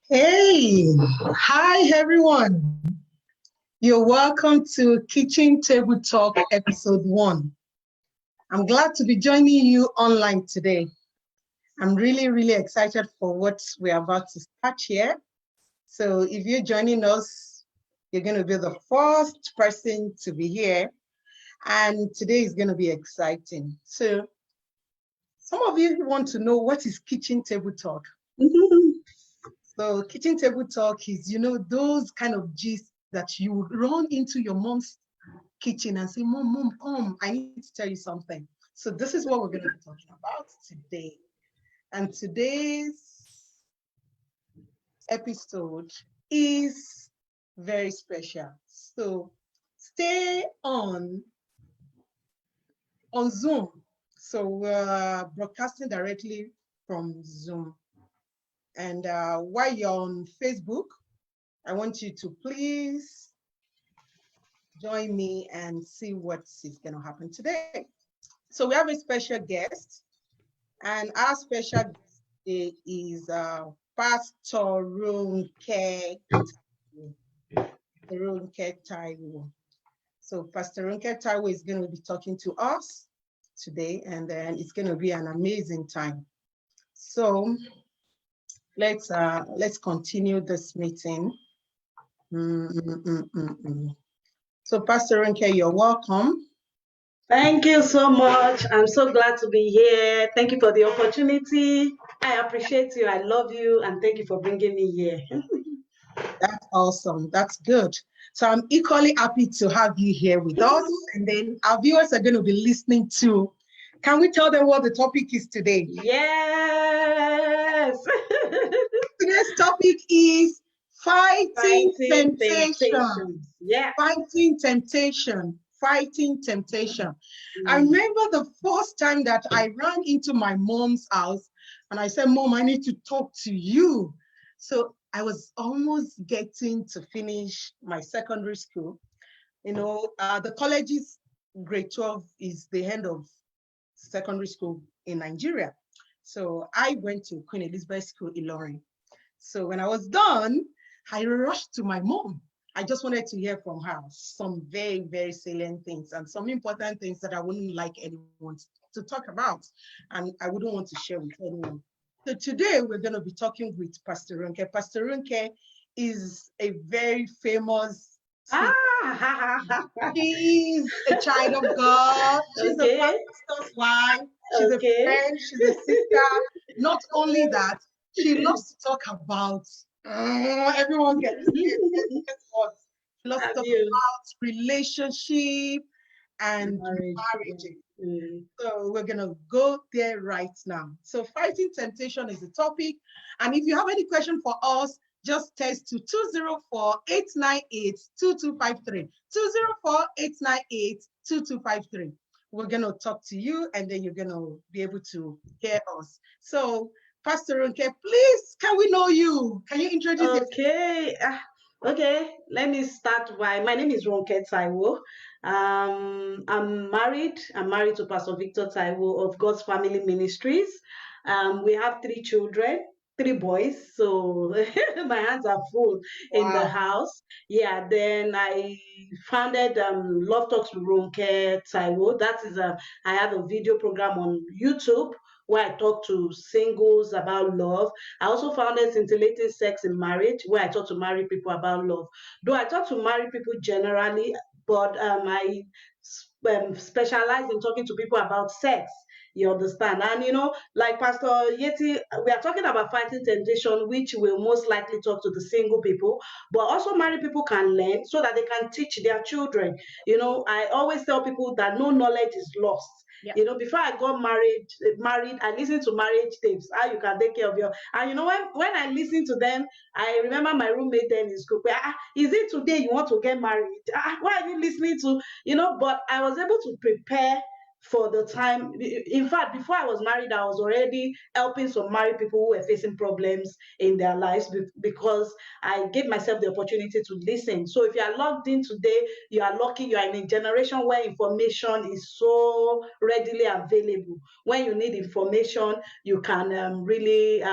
Hey, hi everyone. You're welcome to Kitchen Table Talk episode 1. I'm glad to be joining you online today. I'm really excited for what we're about to start here. So if you're joining us, you're going to be the first person to be here. And today is going to be exciting. So some of you want to know what is Kitchen Table Talk. So kitchen table talk is, those kind of gist that you would run into your mom's kitchen and say, Mom, come, I need to tell you something. So this is what we're going to be talking about today. And today's episode is very special. So stay on Zoom. So we're broadcasting directly from Zoom. And while you're on Facebook, I want you to please join me and see what is going to happen today. So we have a special guest, and our special guest today is Pastor Ronke Taiwo. So Pastor Ronke Taiwo is going to be talking to us today, and then it's going to be an amazing time. So let's continue this meeting. So Pastor Ronke, you're welcome. Thank you so much. I'm so glad to be here. Thank you for the opportunity. I appreciate you. I love you. And thank you for bringing me here. That's awesome. That's good. So I'm equally happy to have you here with us. And then our viewers are going to be listening to. Can we tell them what the topic is today? Yes. Today's topic is fighting temptation. Yeah. Fighting temptation. Fighting temptation. I remember the first time that I ran into my mom's house and I said, Mom, I need to talk to you. So I was almost getting to finish my secondary school. The college's grade 12 is the end of secondary school in Nigeria. So I went to Queen Elizabeth School in Ilorin. So when I was done, I rushed to my mom. I just wanted to hear from her some very salient things and some important things that I wouldn't like anyone to talk about and I wouldn't want to share with anyone. So today we're going to be talking with Pastor Ronke. Pastor Ronke is a very famous She's a child of God. She's a pastor's wife. She's a friend. She's a sister. Not only that, she loves to talk about everyone gets what she loves to talk about relationship and marriage. So we're gonna go there right now. So fighting temptation is the topic, and if you have any question for us, just text to 204-898-2253. 204-898-2253. We're gonna talk to you, and then you're gonna be able to hear us. So, Pastor Ronke, please, can we know you? Can you introduce yourself? Okay, let me start by, my name is Ronke Taiwo. I'm married. I'm married to Pastor Victor Taiwo of God's Family Ministries. We have 3 children, 3 boys, so my hands are full in the house. Yeah, then I founded Love Talks with Ronke Taiwo. That is I have a video program on YouTube where I talk to singles about love. I also founded Scintillating Sex in Marriage, where I talk to married people about love. Though I talk to married people generally, but I specialize in talking to people about sex. You understand? And like Pastor Yeti, we are talking about fighting temptation, which will most likely talk to the single people, but also married people can learn so that they can teach their children. I always tell people that no knowledge is lost. Yeah. Before I got married, I listened to marriage tapes, how you can take care of and when I listen to them, I remember my roommate then in school, is it today you want to get married? Why are you listening to, but I was able to prepare for the time. In fact, before I was married, I was already helping some married people who were facing problems in their lives because I gave myself the opportunity to listen. So if you are logged in today, you are lucky. You are in a generation where information is so readily available. When you need information, you can really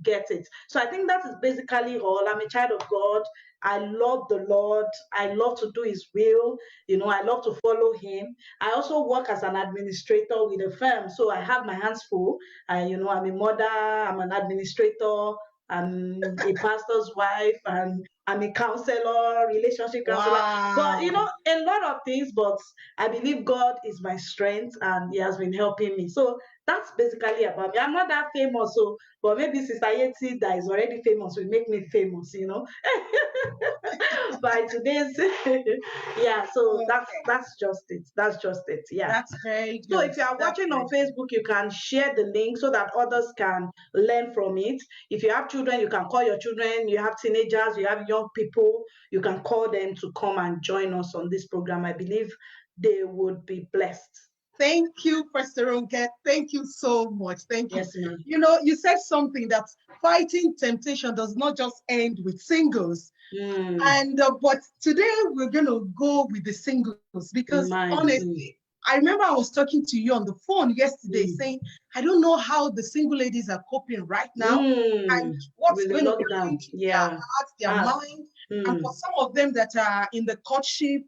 get it. So I think that is basically all. I'm a child of God. I love the Lord. I love to do His will. I love to follow Him. I also work as an administrator with a firm, so I have my hands full. I'm a mother. I'm an administrator. I'm a pastor's wife, and I'm a counselor, relationship counselor. But Wow. a lot of things. But I believe God is my strength, and He has been helping me. So that's basically about me. I'm not that famous, so but maybe Sister Yeti that is already famous will make me famous. By today's yeah, so Okay. that's just it. That's just it. Yeah. That's very So good. if you are That's watching on very Facebook, you can share the link so that others can learn from it. If you have children, you can call your children. You have teenagers, you have young people, you can call them to come and join us on this program. I believe they would be blessed. Thank you, Pastor Ronke. Thank you so much. Thank you. Yes, ma'am. You said something that fighting temptation does not just end with singles. And but today we're going to go with the singles because honestly, I remember I was talking to you on the phone yesterday saying, I don't know how the single ladies are coping right now and what's with the going to be lockdown. going through their hearts, their mind. And for some of them that are in the courtship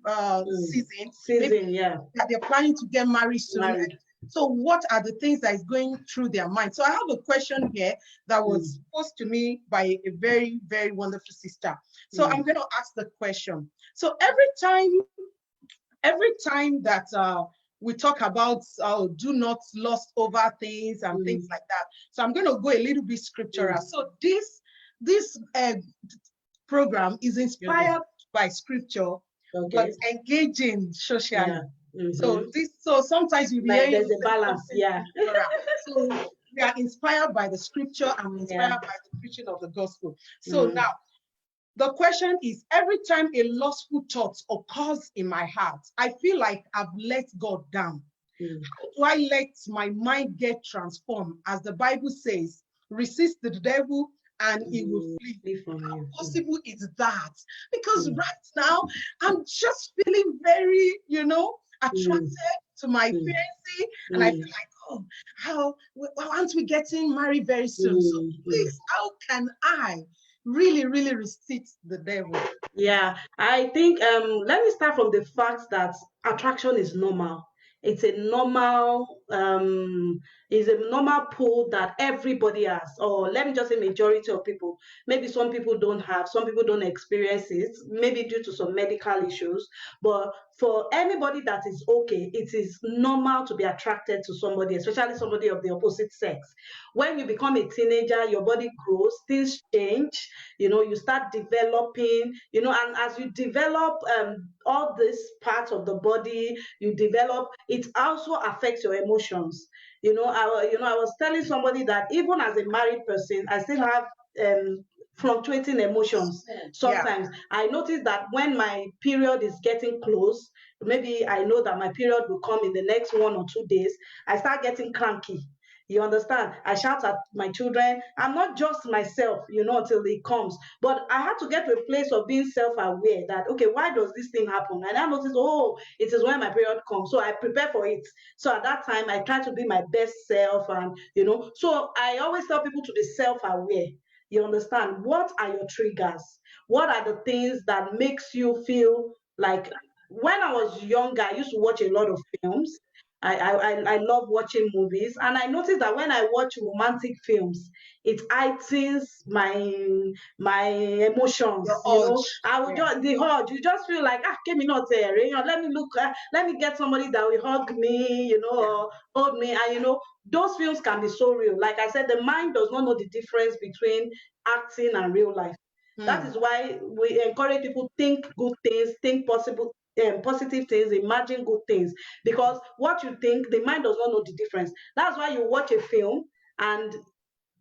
season, maybe yeah, that they're planning to get married soon. So what are the things that is going through their mind? So I have a question here that was posed to me by a very, very wonderful sister. So I'm going to ask the question. So every time that we talk about do not lust over things and things like that. So I'm going to go a little bit scriptural. So this program is inspired by scripture, but engaging socially. So sometimes you'll be hearing there's a balance. Yeah. So we are inspired by the scripture and inspired by the preaching of the gospel. So now the question is, every time a lustful thought occurs in my heart, I feel like I've let God down. How do I let my mind get transformed? As the Bible says, resist the devil and he will flee from you. How possible is that? Because right now, I'm just feeling very, attracted to my fiancé, and I feel like, oh, how aren't we getting married very soon? So please, how can I really, really resist the devil? Yeah, I think let me start from the fact that attraction is normal. It's a normal pull that everybody has, or let me just say majority of people. Maybe some people don't have, some people don't experience it, maybe due to some medical issues. But for anybody that is okay, it is normal to be attracted to somebody, especially somebody of the opposite sex. When you become a teenager, your body grows, things change, you start developing, and as you develop all this part of the body, you develop, it also affects your emotions. I was telling somebody that even as a married person, I still have fluctuating emotions sometimes. I notice that when my period is getting close, maybe I know that my period will come in the next 1 or 2 days, I start getting cranky. You understand? I shout at my children. I'm not just myself, until it comes. But I had to get to a place of being self-aware that, okay, why does this thing happen? And I noticed, oh, it is when my period comes. So I prepare for it. So at that time, I try to be my best self. And, so I always tell people to be self-aware. You understand? What are your triggers? What are the things that makes you feel like, when I was younger, I used to watch a lot of films. I love watching movies, and I noticed that when I watch romantic films, it heightens my emotions. I would just the urge. You just feel like, can me not there? Let me look. Let me get somebody that will hug me, or hold me. And those films can be so real. Like I said, the mind does not know the difference between acting and real life. That is why we encourage people, think good things, think positive things, imagine good things, because what you think, the mind does not know the difference. That's why you watch a film and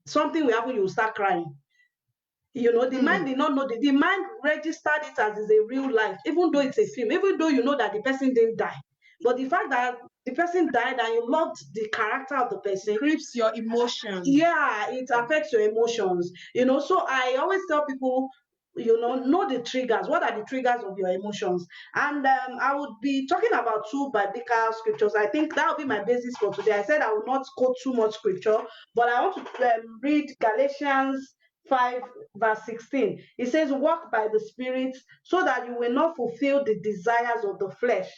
something will happen, you will start crying. The mind did not know, the mind registered it as is a real life, even though it's a film, even though you know that the person didn't die. But the fact that the person died and you loved the character of the person, Grips your emotions. yeah, it affects your emotions, so I always tell people, know the triggers. What are the triggers of your emotions? And I would be talking about two biblical scriptures. I think that will be my basis for today. I said I will not quote too much scripture, but I want to read Galatians 5 verse 16. It says, walk by the Spirit so that you will not fulfill the desires of the flesh,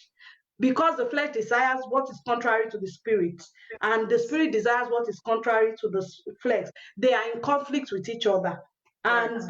because the flesh desires what is contrary to the spirit, and the spirit desires what is contrary to the flesh. They are in conflict with each other, and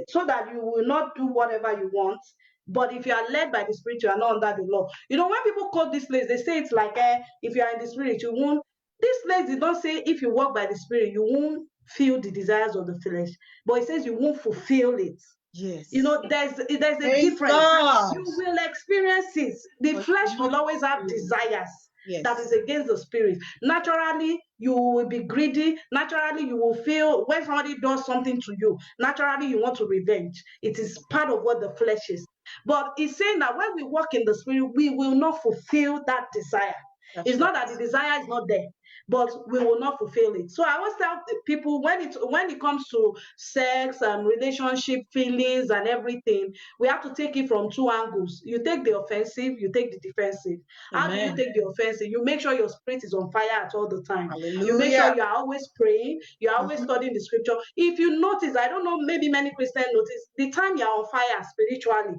so that you will not do whatever you want. But if you are led by the spirit, you are not under the law. When people quote this place, they say it's like, if you are in the spirit, you won't. This place did not say if you walk by the spirit, you won't feel the desires of the flesh, but it says you won't fulfill it. Yes. There's a Praise difference. God. You will experience it. The But flesh not will always have fulfill. desires Yes. that is against the spirit. Naturally, you will be greedy. Naturally, you will feel when somebody does something to you, naturally you want to revenge. It is part of what the flesh is. But it's saying that when we walk in the spirit, we will not fulfill that desire. That's It's right. not that the desire is not there, but we will not fulfill it. So I always tell people, when it comes to sex and relationship feelings and everything, we have to take it from two angles. You take the offensive, you take the defensive. How do you Amen. take the offensive? You make sure your spirit is on fire at all the time. Hallelujah. You make sure you are always praying, you are always studying the scripture. If you notice, I don't know, maybe many Christians notice, the time you are on fire spiritually,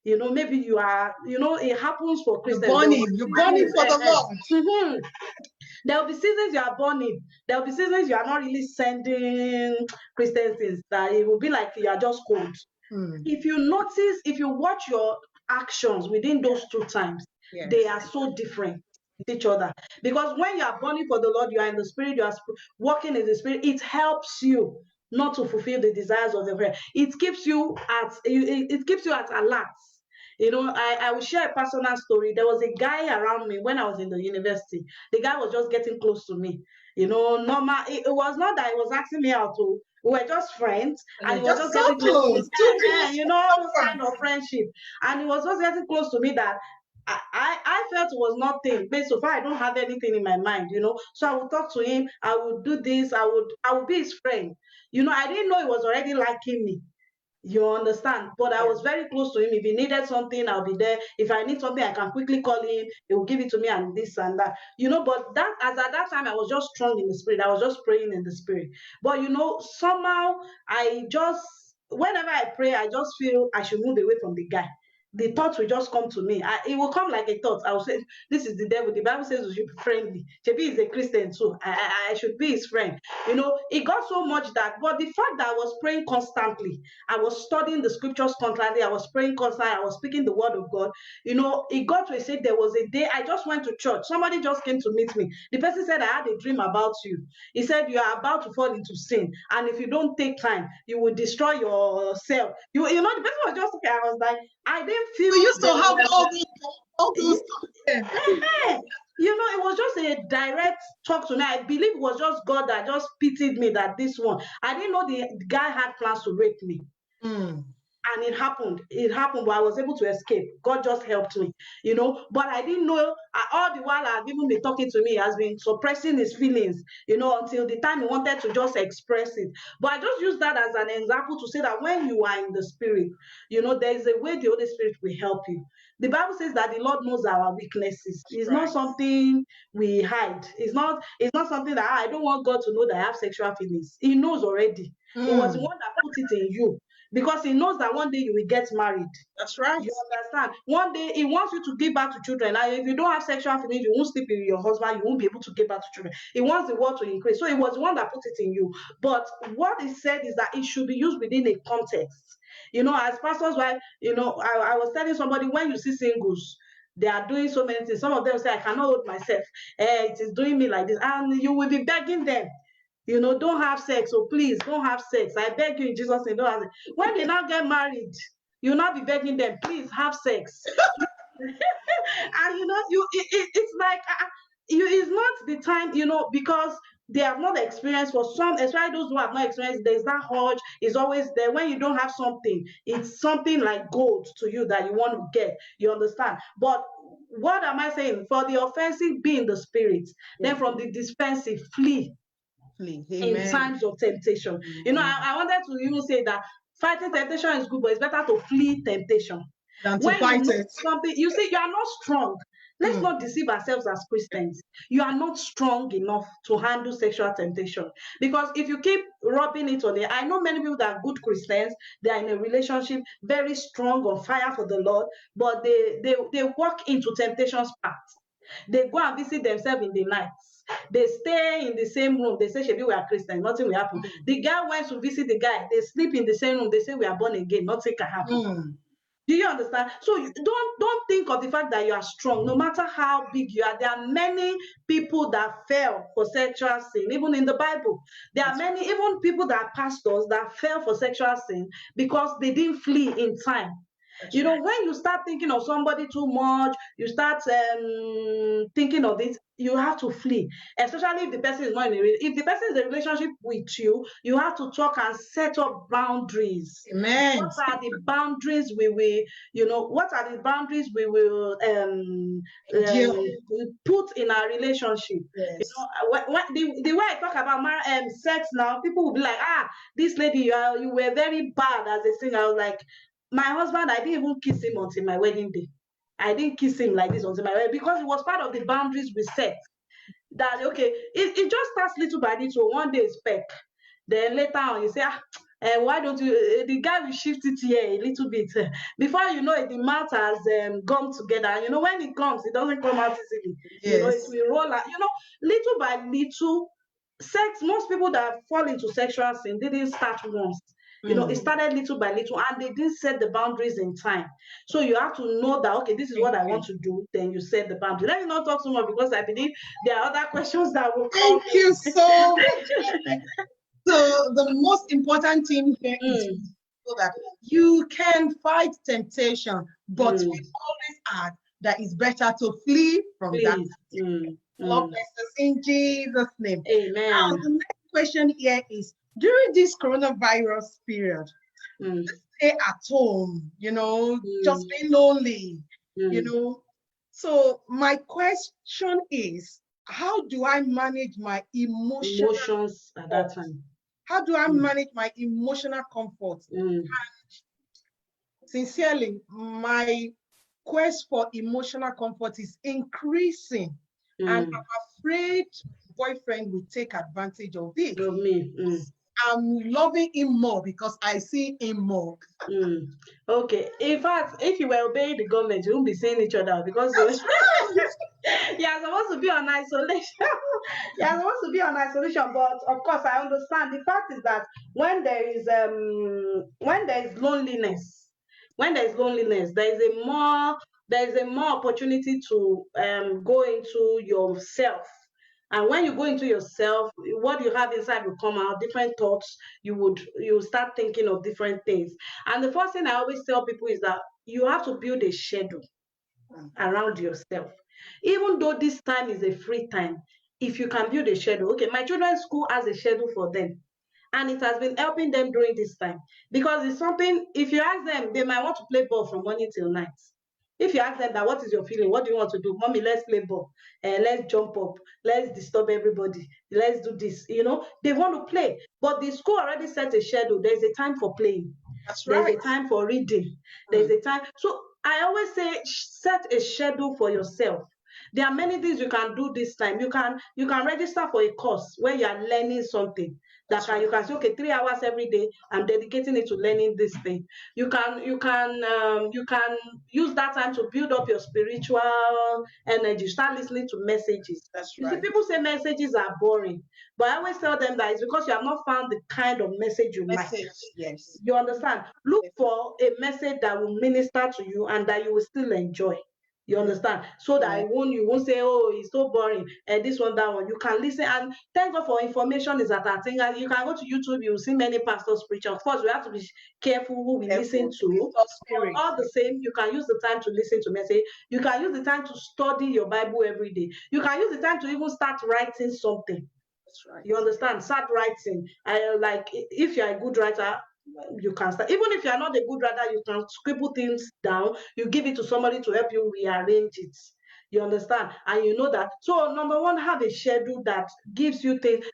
maybe you are, it happens for You're Christians. burning for the Lord. There will be seasons you are burning. There will be seasons you are not really sending Christian things, that it will be like you are just cold. If you notice, if you watch your actions within those two times, Yes. they are so different with each other. Because when you are burning for the Lord, you are in the spirit, you are walking in the spirit, it helps you not to fulfill the desires of the flesh. It keeps you at alert. I will share a personal story. There was a guy around me when I was in the university. The guy was just getting close to me. Normal. It was not that he was asking me out to. We were just friends, and he was just so getting close to me. too close. Kind of friendship. And he was just getting close to me that I felt it was nothing. But so far, I don't have anything in my mind, So I would talk to him. I would do this. I would be his friend. I didn't know he was already liking me. You understand? But I was very close to him. If he needed something, I'll be there. If I need something, I can quickly call him. He will give it to me, and this and that. But that, as at that time, I was just strong in the spirit. I was just praying in the spirit. But somehow whenever I pray, I just feel I should move away from the guy. The thoughts will just come to me. It will come like a thought. I will say, this is the devil. The Bible says we should be friendly. Shebi is a Christian too. I should be his friend. It got so much that, but the fact that I was praying constantly, I was studying the scriptures constantly, I was praying constantly, I was speaking the word of God. It got to a stage, there was a day I just went to church. Somebody just came to meet me. The person said, I had a dream about you. He said, you are about to fall into sin. And if you don't take time, you will destroy yourself. The person was just okay. I was like, I didn't feel. We used to have all those it was just a direct talk to me. I believe it was just God that just pitied me, that this one. I didn't know the guy had plans to rape me. And it happened, but I was able to escape. God just helped me, but I didn't know. All the while I've even been talking to me, he has been suppressing his feelings, until the time he wanted to just express it. But I just use that as an example to say that when you are in the spirit, there is a way the Holy Spirit will help you. The Bible says that the Lord knows our weaknesses. It's not something we hide. It's not something that I don't want God to know that I have sexual feelings. He knows already. It was the one that put it in you. Because he knows that one day you will get married. That's right. You understand? One day he wants you to give back to children. And if you don't have sexual feelings, you won't sleep with your husband, you won't be able to give back to children. He wants the world to increase. So it was the one that put it in you. But what he said is that it should be used within a context. As pastors' wife, I was telling somebody, when you see singles, they are doing so many things. Some of them say, I cannot hold myself. It is doing me like this. And you will be begging them. Don't have sex. So please don't have sex. I beg you in Jesus' name, don't have sex. When they now get married, you'll not be begging them, please have sex. And it's like it's not the time, because they have not experienced. For some, especially those who have not experienced, there's that urge is always there. When you don't have something, it's something like gold to you that you want to get. You understand? But what am I saying? For the offensive, be in the spirit. Then from the defensive, flee Flee. in Amen. times of temptation. You know, I wanted to even say that fighting temptation is good, but it's better to flee temptation. Than to When you fight know it. something, you see, you are not strong. Let's not deceive ourselves as Christians. You are not strong enough to handle sexual temptation. Because if you keep rubbing it on it, I know many people that are good Christians, they are in a relationship, very strong, on fire for the Lord, but they walk into temptation's path. They go and visit themselves in the night. They stay in the same room. They say, "Shebi, we are Christians, nothing will happen." The guy went to visit the guy. They sleep in the same room. They say, "We are born again, nothing can happen." Do you understand? So don't think of the fact that you are strong. No matter how big you are, there are many people that fell for sexual sin, even in the Bible. There are many, even people that are pastors that fell for sexual sin because they didn't flee in time. You know, when you start thinking of somebody too much, you start thinking of it, you have to flee, especially if the person is not in a if the person is in a relationship with you, you have to talk and set up boundaries. Amen. What are the boundaries we will, you know, what are the boundaries we will put in our relationship? Yes. You know, the way I talk about sex now, people will be like, this lady, you were very bad as a singer. I was like, my husband, I didn't even kiss him until my wedding day. I didn't kiss him like this until my wedding, because it was part of the boundaries we set. That okay, it just starts little by little. One day it's peck, then later on you say, why don't you? The guy will shift it here a little bit. Before you know it, the mouth has gummed together. You know, when it comes, it doesn't come out easily. Yes. You know, it will roll out. You know, little by little. Sex. Most people that fall into sexual sin didn't start once. You know, it started little by little, and they didn't set the boundaries in time. So you have to know that, okay, this is what I want to do. Then you set the boundary. Let me not talk so much, because I believe there are other questions that will come. Thank you so much. So the most important thing here is so that you can fight temptation, but we always add that it's better to flee from that. Lord bless us in Jesus' name. Amen. Now, the next question here is, during this coronavirus period, stay at home, you know, just be lonely, you know. So my question is, how do I manage my emotions at that time? How do I manage my emotional comfort? And sincerely, my quest for emotional comfort is increasing, and I'm afraid boyfriend will take advantage of it. Of me. I'm loving him more because I see him more. Okay. In fact, if you were obeying the government, you won't be seeing each other, because you're supposed to be on isolation. You're supposed to be on isolation. But of course, I understand. The fact is that when there is loneliness, there is a more opportunity to go into yourself. And when you go into yourself, what you have inside will come out, different thoughts. You start thinking of different things. And the first thing I always tell people is that you have to build a schedule around yourself. Even though this time is a free time, if you can build a schedule, okay, my children's school has a schedule for them. And it has been helping them during this time. Because it's something, if you ask them, they might want to play ball from morning till night. If you ask them that, what is your feeling? What do you want to do? Mommy, let's play ball. Let's jump up. Let's disturb everybody. Let's do this. You know, they want to play. But the school already set a schedule. There's a time for playing. That's right. There's a time for reading. There's a time. So I always say, set a schedule for yourself. There are many things you can do this time. You can register for a course where you are learning something. You can say, okay, 3 hours every day, I'm dedicating it to learning this thing. You can use that time to build up your spiritual energy. Start listening to messages. That's You right. see, people say messages are boring, but I always tell them that it's because you have not found the kind of message you like. Yes. You understand? Look for a message that will minister to you and that you will still enjoy. You understand? So that you won't say, oh, it's so boring, and this one, that one. You can listen, and thank God for information is at our thing. And you can go to YouTube, you'll see many pastors preach. Of course, we have to be careful who we listen to. But all the same, you can use the time to listen to message. You can use the time to study your Bible every day. You can use the time to even start writing something. That's right. You understand? Start writing. Like, if you're a good writer, you can start. Even if you're not a good writer, you can scribble things down. You give it to somebody to help you rearrange it. You understand? And you know that. So number one, have a schedule that gives you things.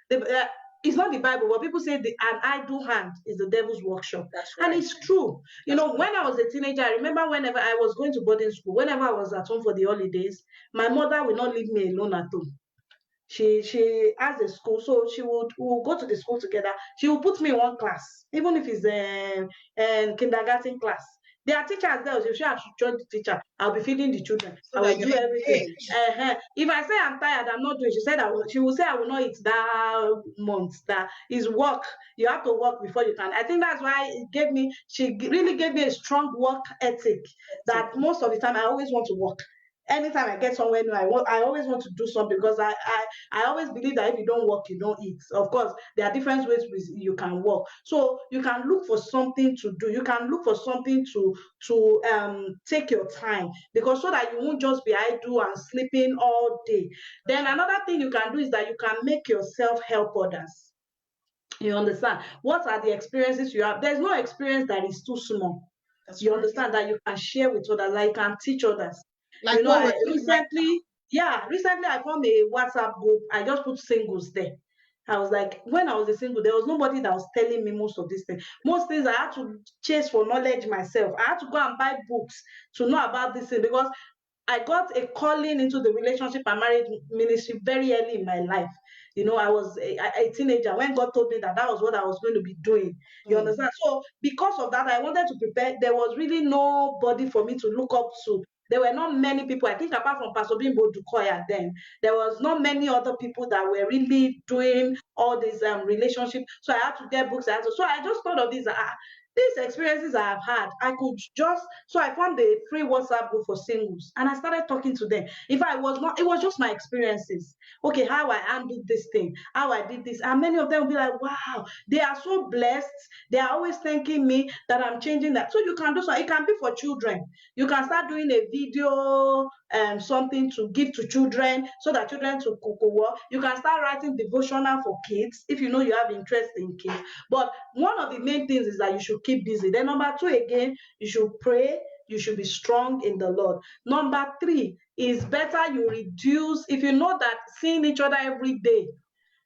It's not the Bible, but people say an idle hand is the devil's workshop. That's And right. it's true. You That's know, right. when I was a teenager, I remember whenever I was going to boarding school, whenever I was at home for the holidays, my mother would not leave me alone at home. She has a school, so we'll go to the school together. She will put me in one class, even if it's a kindergarten class. There are teachers there. If I should join the teacher, I'll be feeding the children. So I that will you're do everything. engaged. If I say I'm tired, I'm not doing. She said she will say I will not eat that month. That is work. You have to work before you can. I think that's why it gave me. Really gave me a strong work ethic. That most of the time I always want to work. Anytime I get somewhere new, I always want to do something because I always believe that if you don't work, you don't eat. Of course, there are different ways you can work. So you can look for something to do. You can look for something to take your time, because so that you won't just be idle and sleeping all day. Then another thing you can do is that you can make yourself help others. You understand? What are the experiences you have? There's no experience that is too small. That's You right. understand, that you can share with others, that you can teach others. Like You know, what I we're doing right recently, yeah, recently I formed a WhatsApp group. I just put singles there. I was like, when I was a single, there was nobody that was telling me most of these things. Most things I had to chase for knowledge myself. I had to go and buy books to know about this thing, because I got a calling into the relationship and marriage ministry very early in my life. You know, I was a teenager when God told me that that was what I was going to be doing. You now. understand? So, because of that, I wanted to prepare. There was really nobody for me to look up to. There were not many people. I think apart from Pastor Bimbo Dukoya, then there was not many other people that were really doing all these relationship. So I had to get books. So I just thought of this. These experiences I have had, I could just, so I found a free WhatsApp group for singles and I started talking to them. If I was not, it was just my experiences. Okay, how I handled this thing, how I did this. And many of them will be like, wow, they are so blessed. They are always thanking me that I'm changing that. So you can do so. It can be for children. You can start doing a video, something to give to children so that children to cook. You can start writing devotional for kids if you know you have interest in kids. But one of the main things is that you should keep busy. Then number two, again, you should pray. You should be strong in the Lord. Number three is better you reduce. If you know that seeing each other every day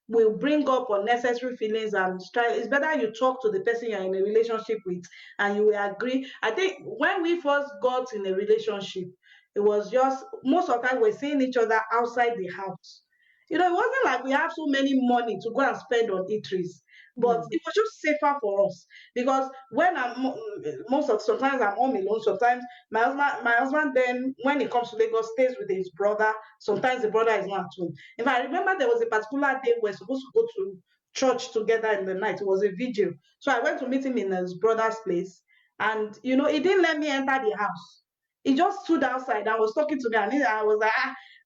will bring up unnecessary feelings and strife, it's better you talk to the person you're in a relationship with and you will agree. I think when we first got in a relationship, it was just most of the time we're seeing each other outside the house. You know, it wasn't like we have so many money to go and spend on eateries, but Mm. it was just safer for us, because when most of sometimes I'm home alone. Sometimes my husband then when he comes to Lagos stays with his brother. Sometimes the brother is not at home. If I remember, there was a particular day we're supposed to go to church together in the night. It was a vigil. So I went to meet him in his brother's place. And, you know, he didn't let me enter the house. He just stood outside and was talking to me. And I was like,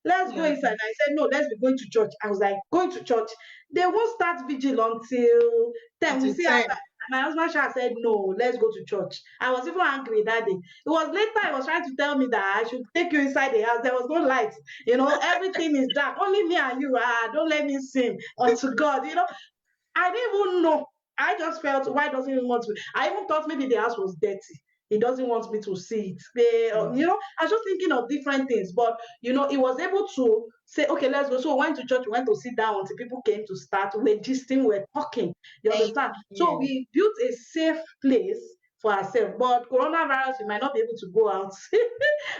let's go Yeah. inside. And I said, no, let's be going to church. I was like, going to church. They won't start vigil until 10. We Until see 10. after. My husband said, no, let's go to church. I was even angry that day. It was later he was trying to tell me that I should take you inside the house. There was no light. You know, everything is dark. Only me and you. Don't let me sing unto God. You know, I didn't even know. I just felt, why doesn't he want to? I even thought maybe the house was dirty. He doesn't want me to see it. Mm. You know, I was just thinking of different things. But, you know, he was able to say, okay, let's go. So we went to church, we went to sit down until people came to start. We're gisting, we're talking. You understand? So Yeah. we built a safe place for ourselves. But coronavirus, you might not be able to go out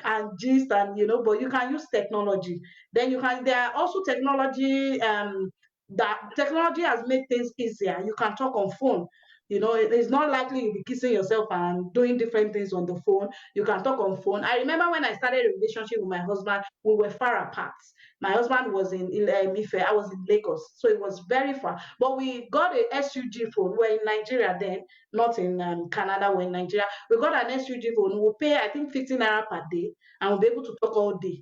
and gist and, you know, but you can use technology. Then you can, there are also technology, that technology has made things easier. You can talk on phone. You know, it's not likely you'll be kissing yourself and doing different things on the phone. You can talk on phone. I remember when I started a relationship with my husband, we were far apart. My husband was in Ife, I was in Lagos, so it was very far. But we got a SUG phone. We were in Nigeria then, not in Canada. We're in Nigeria. We got an SUG phone. We'll pay, I think, 15 naira per day, and we'll be able to talk all day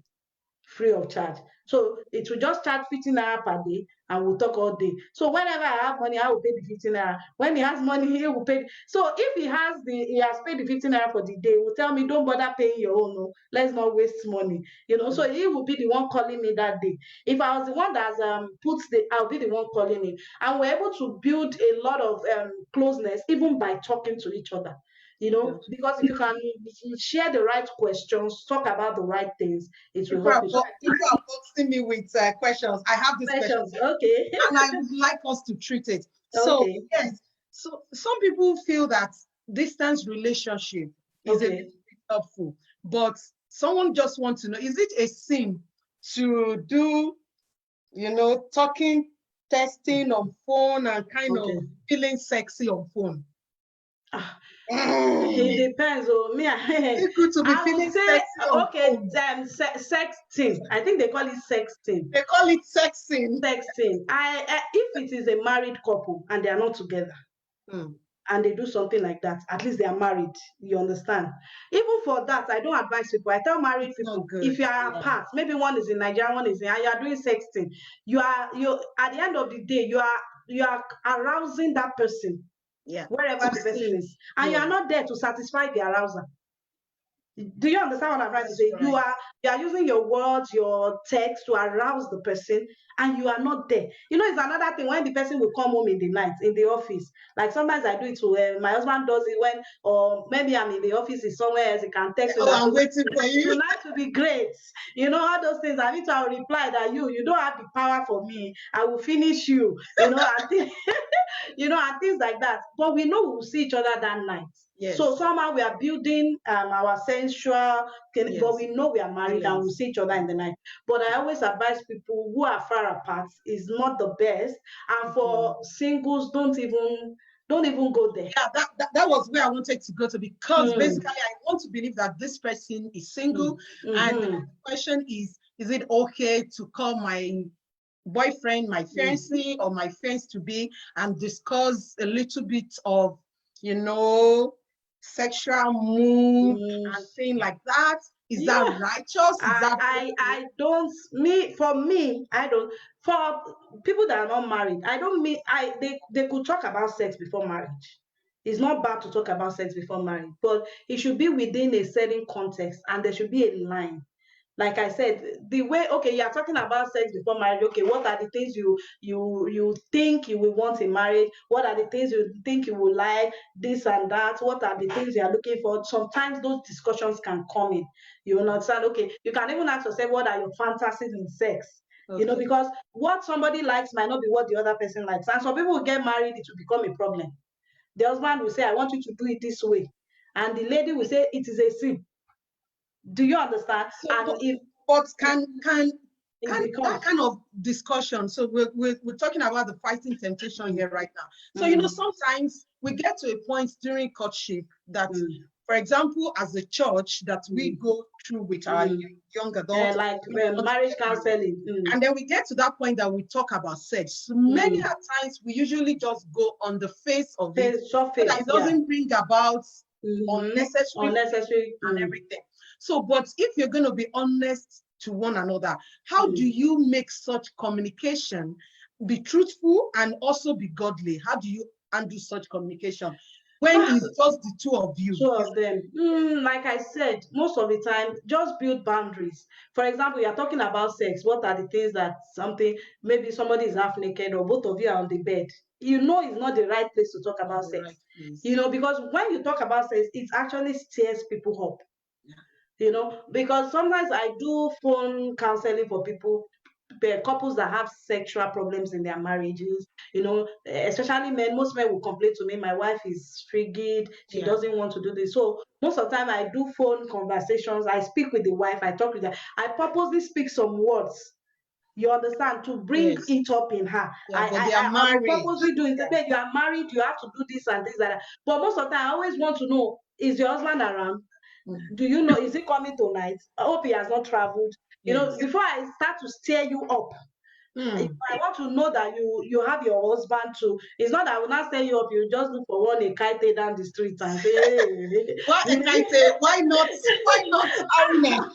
free of charge. So it will just charge 15 naira per day and we'll talk all day. So whenever I have money, I will pay the 15 naira. When he has money, he will pay. So if he has paid the 15 naira for the day, he will tell me, don't bother paying your own. No, let's not waste money. You know, so he will be the one calling me that day. If I was the one that I'll be the one calling him. And we're able to build a lot of closeness even by talking to each other. You know, because if you can share the right questions, talk about the right things, it will help you. People are boxing me with questions. I have this question, Questions, okay. and I would like us to treat it. So, Okay. yes, so some people feel that distance relationship is a Okay. bit helpful, but someone just wants to know, is it a sin to do, talking, texting on phone and kind Okay. of feeling sexy on phone? Ah, Mm. it depends. Oh, me, It's good to be I would feeling say, sexy on okay, phone. sexting. I think they call it sexting. They call it sexing. Sexting. If it is a married couple and they are not together, Mm. and they do something like that, at least they are married. You understand? Even for that, I don't advise people. I tell married It's not people, good. if you are Yeah. apart, maybe one is in Nigeria, one is in, and you are doing sexting, you at the end of the day, you are arousing that person Yeah. wherever the person is, and you Yeah. are not there to satisfy the arousal. Do you understand what I'm trying to That's say? right. You are using your words, your text to arouse the person, and you are not there. You know, it's another thing when the person will come home in the night in the office. Like sometimes I do it to my husband does it when, or maybe I'm in the office, is somewhere else. He can text me Oh, that I'm waiting for you. tonight will be great. You know, all those things. I need to reply that you don't have the power for me. I will finish you. You know, and things like that. But we know we will see each other that night. Yes. So somehow we are building our sensual, Yes. but we know we are married and we'll Feelings. see each other in the night. But I always advise people who are far apart is not the best. And for singles, don't even go there. Yeah, that was where I wanted to go to, because Mm, basically I want to believe that this person is single, and the mhm, question is it okay to call my boyfriend, my fiancé, or my fiancé to be, and discuss a little bit of, sexual move mm. and thing like that? Is that Yeah. righteous? Is that I don't, I don't, for people that are not married, I don't mean, they could talk about sex before marriage. It's not bad to talk about sex before marriage, but it should be within a certain context, and there should be a line. Like I said, the way, okay, you are talking about sex before marriage. Okay, what are the things you think you will want in marriage? What are the things you think you will like? This and that. What are the things you are looking for? Sometimes those discussions can come in. You understand? Okay, you can even ask yourself, what are your fantasies in sex? You know, okay? because what somebody likes might not be what the other person likes. And some people will get married, it will become a problem. The husband will say, I want you to do it this way. And the lady will say, it is a sin. Do you understand? So, And if but can it that becomes, kind of discussion, so we're talking about the fighting temptation here right now. So sometimes we get to a point during courtship that, for example, as a church, that we go through with our young adults, like we want to marriage get married. counseling. And then we get to that point that we talk about sex. So many a times we usually just go on the face of it, so that it Yeah. doesn't bring about unnecessary Unnecessary. and everything. So, but if you're going to be honest to one another, how do you make such communication be truthful and also be godly? How do you handle such communication when it's just the two of you? Two of them. Like I said, most of the time, just build boundaries. For example, you're talking about sex. What are the things that maybe somebody is half naked or both of you are on the bed? You know, it's not the right place to talk about sex. Right, you know, because when you talk about sex, it actually stirs people up. You know, because sometimes I do phone counseling for people, couples that have sexual problems in their marriages, you know, especially men. Most men will complain to me, my wife is frigid, she doesn't want to do this. So most of the time I do phone conversations, I speak with the wife, I talk with her, I purposely speak some words, you understand, to bring it up in her. Yeah, but they are I will married. purposely do it. Say, you are married, you have to do this and this and that. But most of the time I always want to know, is your husband around? Do you know, is he coming tonight? I hope he has not traveled. You know, before I start to stir you up, if I want to know that you have your husband too. It's not that I will not stir you up, you just look for one Ekaite down the street and say, hey. Why Ekaite? Why not? Why not Aruna?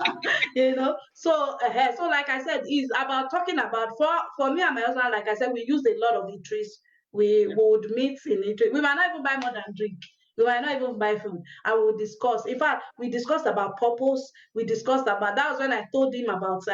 You know, so like I said, it's about talking about, for me and my husband, like I said, we use a lot of eateries. We would meet in eatery. We might not even buy more than drink. We might not even buy food. I will discuss. In fact, we discussed about purpose. We discussed about, that was when I told him about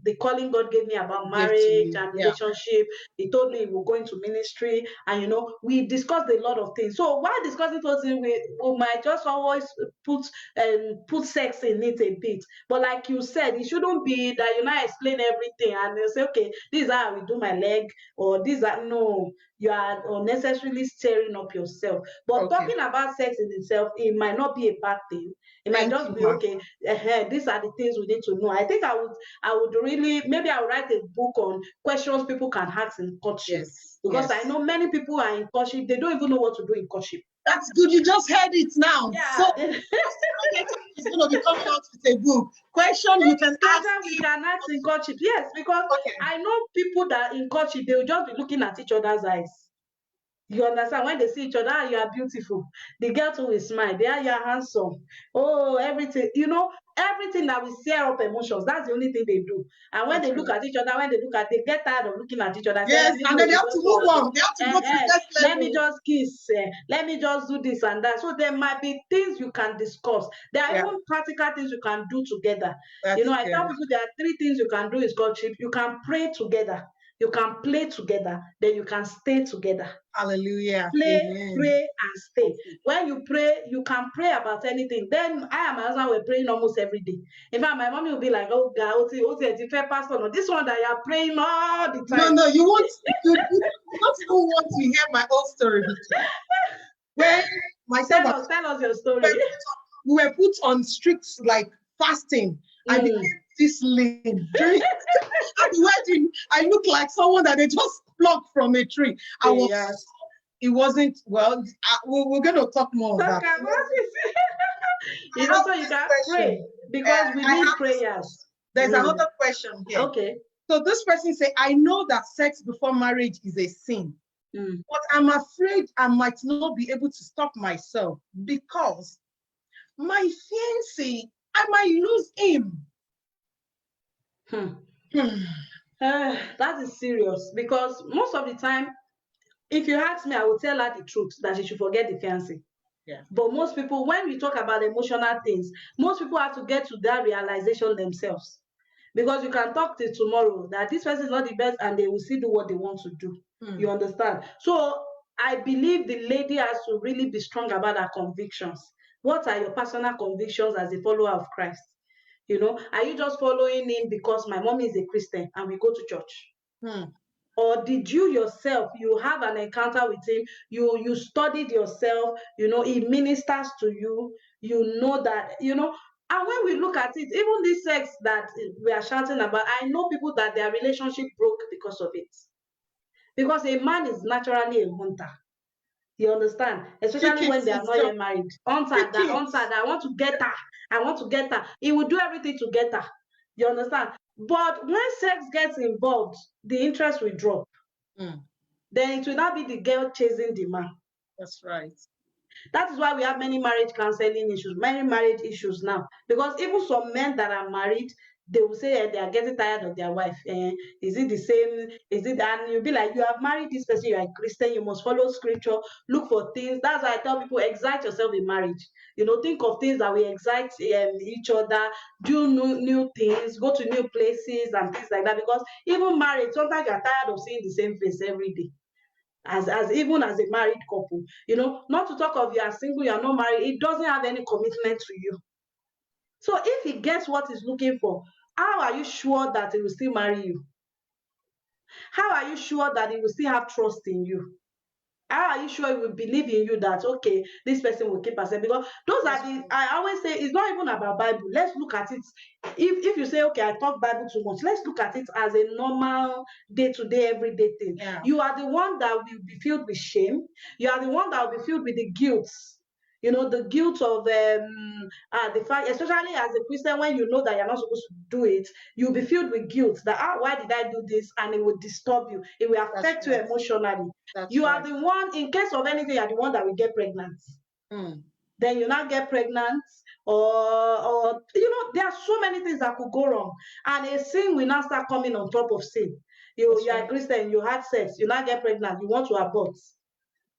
the calling God gave me about Give to marriage you. and Yeah. relationship. He told me he will go into ministry, and we discussed a lot of things. So while discussing those things, we might just always put sex in it a bit. But like you said, it shouldn't be that you now explain everything and you say, okay, this is how I will do my leg, or this are no, you are unnecessarily stirring up yourself. But Okay. talking about sex in itself, it might not be a bad thing. It might Thank just you, be ma. okay. These are the things we need to know. I think I would really, maybe I'll write a book on questions people can ask in courtship. Yes. Because I Yes. know many people are in courtship, they don't even know what to do in courtship. That's good. You just heard it now. Yeah. So is going to be coming out with a book. Question you can ask. We can ask in courtship. Yes, because Okay. I know people that in courtship, they will just be looking at each other's eyes. You understand? When they see each other, you are beautiful. The girl too will smile. They are, you are handsome. Oh, everything. Everything that will stir up emotions. That's the only thing they do. And when That's they look right. at each other, they get tired of looking at each other. Yes, and then they have to move on. They have to go to the next Let me level. just kiss. Let me just do this and that. So there might be things you can discuss. There are even practical things you can do together. I tell people there are 3 things you can do in courtship. You can pray together. You can play together, then you can stay together. Hallelujah. Play, Amen. pray, and stay. When you pray, you can pray about anything. Then I and my husband were praying almost every day. In fact, my mommy will be like, "Oh God, pastor, no, this one that you are praying all the time." No, you don't even want to hear my own story. When myself, tell us your story. We were put on strict fasting. I became this lean. During at the wedding, I looked like someone that they just plucked from a tree. It wasn't well. We're going to talk more about that. So you can pray because we need prayers. There's another question here. Okay. So this person say, I know that sex before marriage is a sin, but I'm afraid I might not be able to stop myself because my fiancé, I might lose him. That is serious because most of the time, if you ask me, I will tell her the truth that she should forget the fiancé. Yeah. But most people, when we talk about emotional things, most people have to get to that realization themselves. Because you can talk till tomorrow that this person is not the best and they will still do what they want to do. You understand? So I believe the lady has to really be strong about her convictions. What are your personal convictions as a follower of Christ? Are you just following him because my mom is a Christian and we go to church? Or did you yourself, you have an encounter with him, you studied yourself, he ministers to you, that, and when we look at it, even this sex that we are shouting about, I know people that their relationship broke because of it. Because a man is naturally a hunter. You understand? Especially when they are not yet married. Hunter, that I want to get her. He will do everything to get her. You understand? But when sex gets involved, the interest will drop. Then it will not be the girl chasing the man. That's right. That is why we have many marriage counseling issues, many marriage issues now. Because even some men that are married, they will say they are getting tired of their wife. Is it the same? Is it? And you'll be like, you have married this person, you are a Christian, you must follow scripture, look for things. That's why I tell people, excite yourself in marriage. Think of things that will excite each other, do new things, go to new places and things like that. Because even marriage, sometimes you're tired of seeing the same face every day. As even as a married couple, not to talk of you are single, you are not married, it doesn't have any commitment to you. So if he gets what he's looking for, how are you sure that he will still marry you? How are you sure that he will still have trust in you? How are you sure he will believe in you that, okay, this person will keep herself? Because those are I always say, it's not even about Bible. Let's look at it. If you say, okay, I talk Bible too much, let's look at it as a normal day-to-day, everyday thing. Yeah. You are the one that will be filled with shame. You are the one that will be filled with the guilt. The guilt of the fact, especially as a Christian, when you know that you're not supposed to do it, you'll be filled with guilt that, why did I do this? And it will disturb you. It will affect you emotionally. You are the one, in case of anything, you're the one that will get pregnant. Then you not get pregnant, or there are so many things that could go wrong. And a sin will now start coming on top of sin. You are a Christian, you had sex, you not get pregnant, you want to abort.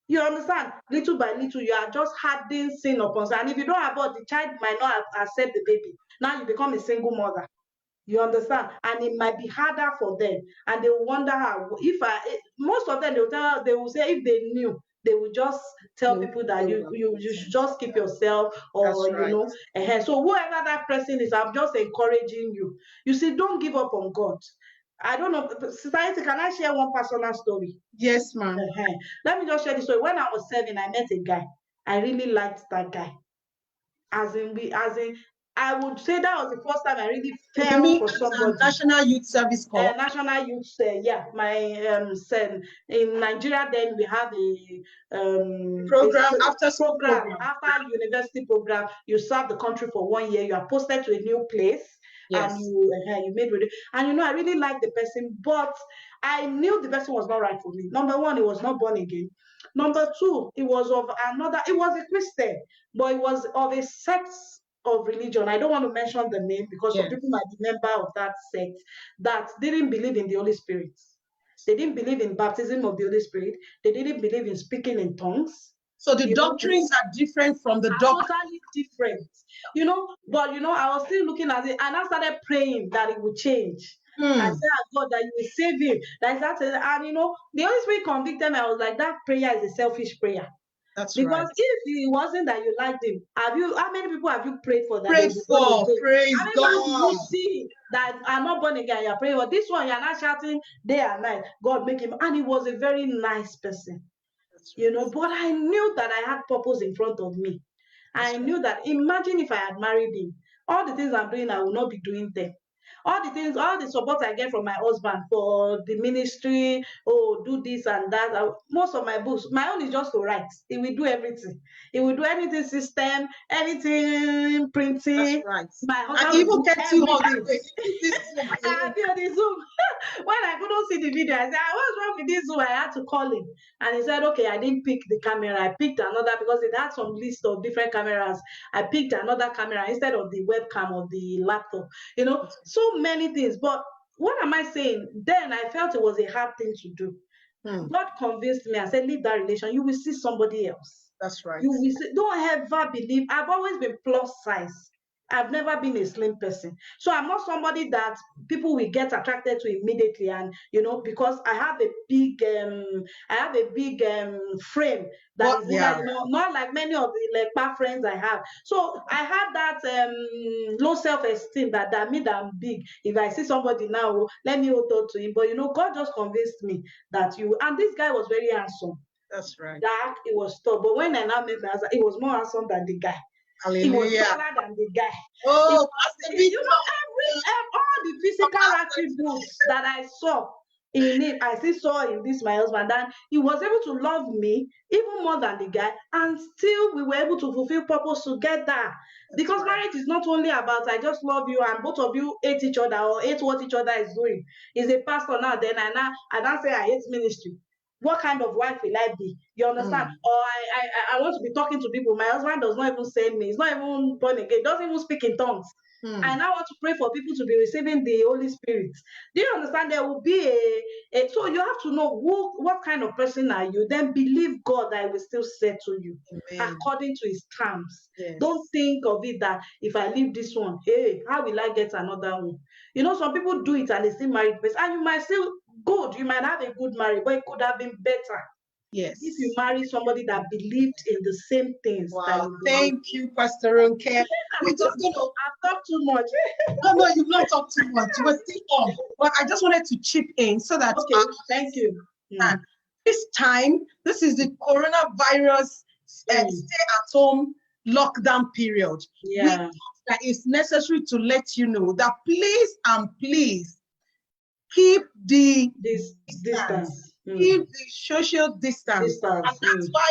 You understand? Little by little, you are just adding sin upon sin. And if you don't abort, the child might not accept the baby. Now you become a single mother. You understand? And it might be harder for them. And they will wonder how. Most of them, they will say if they knew, they will just tell people that you should just keep yourself, or That's right. So whoever that person is, I'm just encouraging you. You see, don't give up on God. I don't know, society. Can I share one personal story? Yes, ma'am. Let me just share this story. When I was 7, I met a guy. I really liked that guy. As in, I would say that was the first time I really You fell mean for somebody. National Youth Service Corps? National Youth, yeah, my son in Nigeria. Then we have program after university program. You serve the country for 1 year. You are posted to a new place, yes. And you made ready. And I really liked the person, but I knew the person was not right for me. Number one, he was not born again. Number two, it was a Christian, but it was of a sect of religion. I don't want to mention the name because some people might be member of that sect that didn't believe in the Holy Spirit. They didn't believe in baptism of the Holy Spirit. They didn't believe in speaking in tongues. So the doctrines are different from the doctrines. Totally different. But I was still looking at it, and I started praying that it would change. I said, God, that you will save him. And the Holy Spirit convicted me. I was like, that prayer is a selfish prayer. That's because right. If it wasn't that you liked him, how many people have you prayed for that? Praise God. You see that I'm not born again, you're praying for this one, you're not shouting day and night, God make him. And he was a very nice person. Right. But I knew that I had purpose in front of me. I knew that, imagine if I had married him, all the things I'm doing, I will not be doing them. All the support I get from my husband for the ministry, do this and that. Most of my books, my own is just to write. He will do everything. He will do anything system, anything printing. That's right. My husband and even kept you on I be on the Zoom. When I couldn't see the video, I said, what's wrong with this Zoom? I had to call him. And he said, okay, I didn't pick the camera. I picked another because it had some list of different cameras. I picked another camera instead of the webcam of the laptop. So many things. But what am I saying? Then I felt it was a hard thing to do. God convinced me. I said, leave that relation. You will see somebody else. That's right. You will see. Don't ever believe. I've always been plus size. I've never been a slim person. So I'm not somebody that people will get attracted to immediately. And, because I have a big frame that is not like many of the friends I have. So I have that low self-esteem that means I'm big. If I see somebody now, let me hold on to him. But, God just convinced me that and this guy was very handsome. That's right. Dark, it was tough. But when I now met him, he was more handsome than the guy. Hallelujah. He was taller than the guy. Oh, all the physical attributes that I saw in him, I still saw in this my husband, and he was able to love me even more than the guy, and still we were able to fulfill purpose together. Because marriage is not only about I just love you and both of you hate each other or hate what each other is doing. He's a pastor now, then I now say I hate ministry. What kind of wife will I be? You understand? Or I want to be talking to people. My husband does not even send me. He's not even born again. He doesn't even speak in tongues. I now want to pray for people to be receiving the Holy Spirit. Do you understand? There will be so you have to know what kind of person are you. Then believe God that He will still settle you according to His terms. Yes. Don't think of it that if I leave this one, hey, how will I get another one? Some people do it and they still married person, and you might still good. You might have a good marriage, but it could have been better. Yes. If you marry somebody that believed in the same things. Wow. Thank you, Pastor Ronke. We're just going to... I've talked too much. No, you've not talked too much. You were still on. But I just wanted to chip in so that... Okay, thank you. This time, this is the coronavirus stay-at-home lockdown period. Yeah. We thought that it's necessary to let you know that please keep the distance. Keep the social distance. And that's why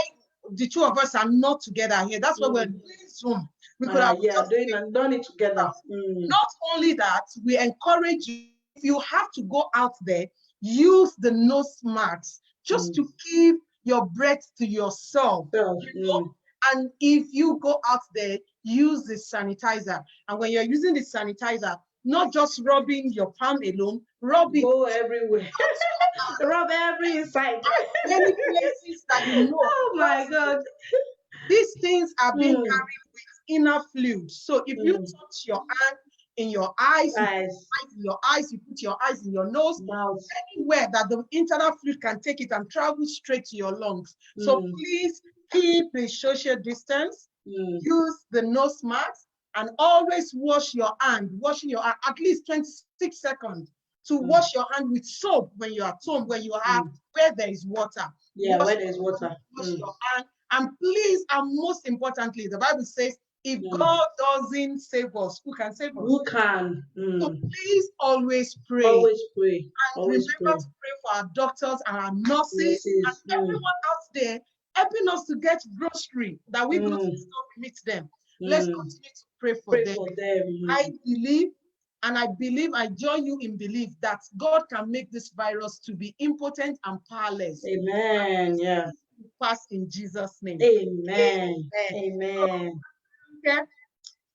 the two of us are not together here. That's why we're doing Zoom. We could have done it together. Not only that, we encourage you, if you have to go out there, use the nose masks just to keep your breath to yourself. And if you go out there, use the sanitizer. And when you're using the sanitizer, not just rubbing your palm alone, go everywhere. Rub every inside. Many places that you know. Oh my God. These things are being Mm, carried with inner fluid. So if you mm. touch your hand in your eyes, you put Eyes, eyes in your eyes, you put your eyes in your nose, mouth. anywhere that the internal fluid can take it and travel straight to your lungs. So Mm, please keep the social distance, mm, use the nose mask, and always wash your hand, washing your hand at least 26 seconds to mm, wash your hand with soap when you're at home, when you have, mm. where there is water. Yeah, Wash where there's water. wash Mm, your hand. And please, and most importantly, the Bible says, if mm. God doesn't save us, who can save us? Who can? So Mm. please always pray. Always pray. And Always remember pray. to pray for our doctors and our nurses and Nurses. everyone out there helping us to get grocery, that we go to the Mm, store, we meet them. Let's mm. continue to pray for Pray them. for them. I believe, and I believe, I join you in belief that God can make this virus to be impotent and powerless. Amen. Yeah. Pass in Jesus' name. Amen. Amen. Amen. Okay.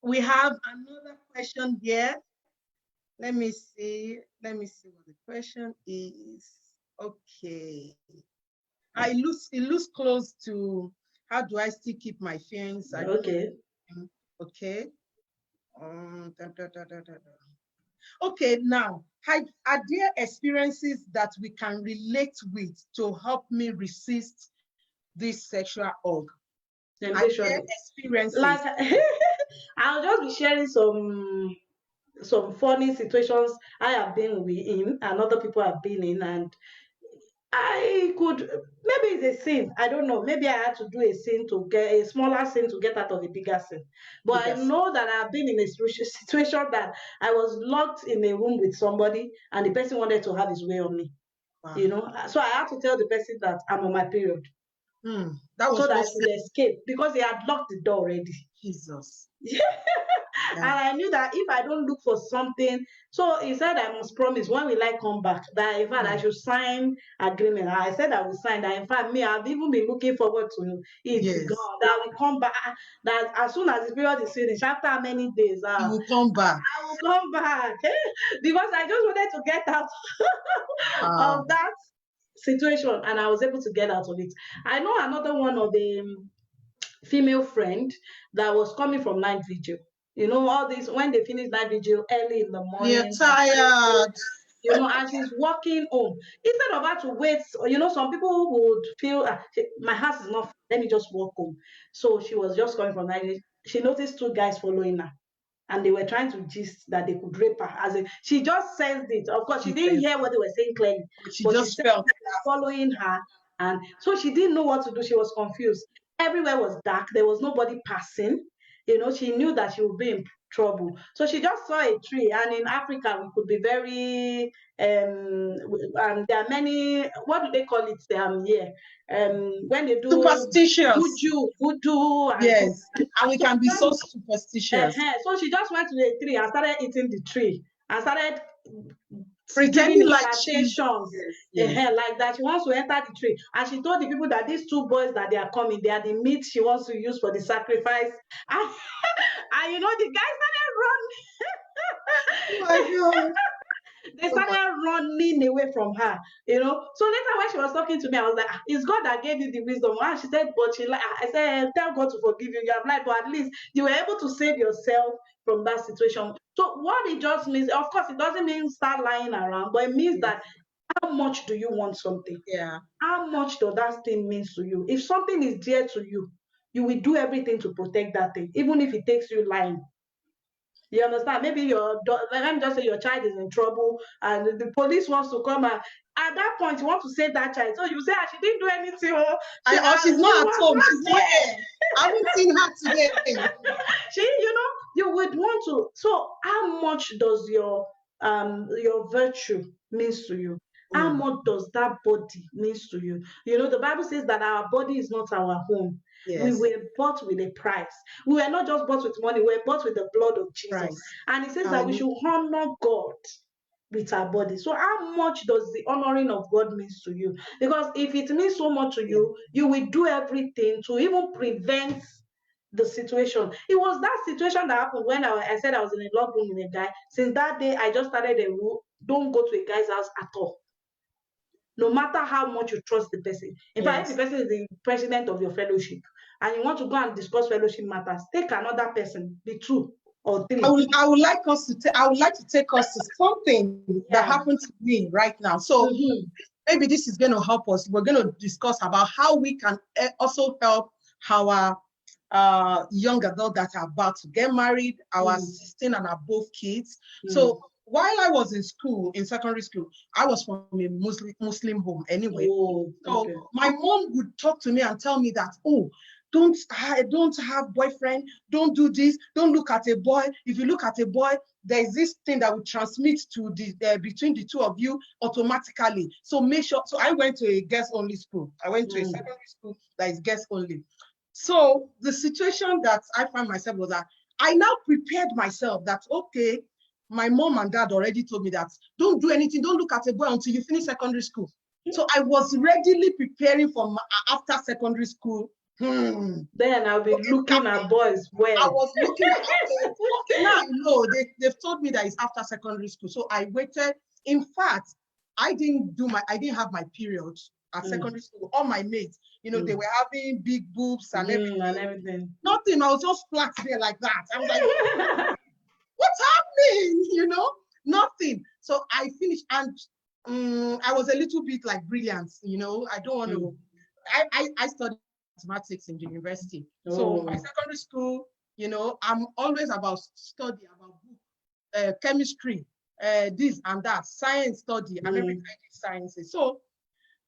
We have another question here. Let me see what the question is. Okay. It looks close to how do I still keep my feelings? Okay. Okay. Okay, now, are there experiences that we can relate with to help me resist this sexual urge? Are Temptation. there experiences? Like I'll just be sharing some funny situations I have been in and other people have been in, and I could, maybe it's a sin. I don't know. Maybe I had to do a sin to get a smaller sin to get out of a bigger sin. But I Yes. know that I've been in a situation that I was locked in a room with somebody and the person wanted to have his way on me. Wow. You know, so I had to tell the person that I'm on my period That was so that I what should escape because they had locked the door already. Jesus. And I knew that if I don't look for something, so he said I must promise when will I come back, that in fact I should sign agreement. I said I will sign that. In fact, me, I've even been looking forward to it. Yes. God, that will come back. That as soon as the period is finished, after how many days, You will come back. I will come back. Because I just wanted to get out of that situation, and I was able to get out of it. I know another one of the female friend that was coming from night vigil. You know, all this when they finish night vigil early in the You're morning. tired. You know, and she's walking home. Instead of her to wait, you know, some people would feel my house is not. Let me just walk home. So she was just coming from night vigil. She noticed two guys following her, and they were trying to gist that they could rape her. As in, she just sensed it. Of course, she didn't hear what they were saying clearly, She but she just said felt they were following her, and so she didn't know what to do. She was confused. Everywhere was dark. There was nobody passing. You know, she knew that she would be in trouble. So she just saw a tree, and in Africa we could be very there are many, what do they call it here? When they do superstitious. voodoo and Yes. And we so can be so superstitious. so she just went to the tree and started eating the tree and started giving Pretending like she's incantations yes. like that she wants to enter the tree, and she told the people that these two boys that they are coming, they are the meat she wants to use for the sacrifice. And you know the guy Oh started my running. God. They Oh my, started running away from her, you know. So later when she was talking to me, I was like, it's God that gave you the wisdom. And she said, but she like, I said, tell God to forgive you. You have lied, but at least you were able to save yourself from that situation. So what it just means, of course, it doesn't mean start lying around, but it means yes. that how much do you want something? Yeah. How much does that thing mean to you? If something is dear to you, you will do everything to protect that thing, even if it takes you lying. You understand? Maybe let me just say your child is in trouble and the police wants to come, and at that point you want to save that child. So you say, she didn't do anything. Oh, She's she not at was home. not She's not here. I haven't seen her today. she, you know, you would want to. So how much does your virtue means to you? How much does that body means to you? You know, the Bible says that our body is not our home. Yes. We were bought with a price. We were not just bought with money, we were bought with the blood of Jesus. Right. And it says that we should honor God with our body. So how much does the honoring of God means to you? Because if it means so much to you, you will do everything to even prevent the situation. It was that situation that happened when I said I was in a locked room with a guy. Since that day, I just started a rule: don't go to a guy's house at all. no matter how much you trust the person. In fact, if the person is the president of your fellowship and you want to go and discuss fellowship matters, take another person, be 2 or 3. I would like to take us to something that happened to me right now. So maybe this is going to help us. We're going to discuss about how we can also help our young adults that are about to get married, our 16 and above kids. So while I was in school, in secondary school, I was from a Muslim home anyway. So my mom would talk to me and tell me that, oh, don't have boyfriend, don't do this, don't look at a boy. If you look at a boy, there's this thing that will transmit to the between the two of you automatically. So make sure. So I went to a girls only school. I went to a secondary school that is girls only. So the situation that I found myself was that I now prepared myself that, okay, my mom and dad already told me that don't do anything, don't look at a boy until you finish secondary school. So I was readily preparing for after secondary school. Then I'll be looking at boys. Well, I was looking at okay, now no, they've told me that it's after secondary school. So I waited. In fact, I didn't have my period at secondary school. All my mates, they were having big boobs and everything. Nothing. I was just flat there like that. I was like, what's happening? Nothing. So I finished, and I was a little bit like brilliant. I don't want to. I studied mathematics in university. So my secondary school, I'm always about study, about book, chemistry, this and that, science study, and everything sciences. So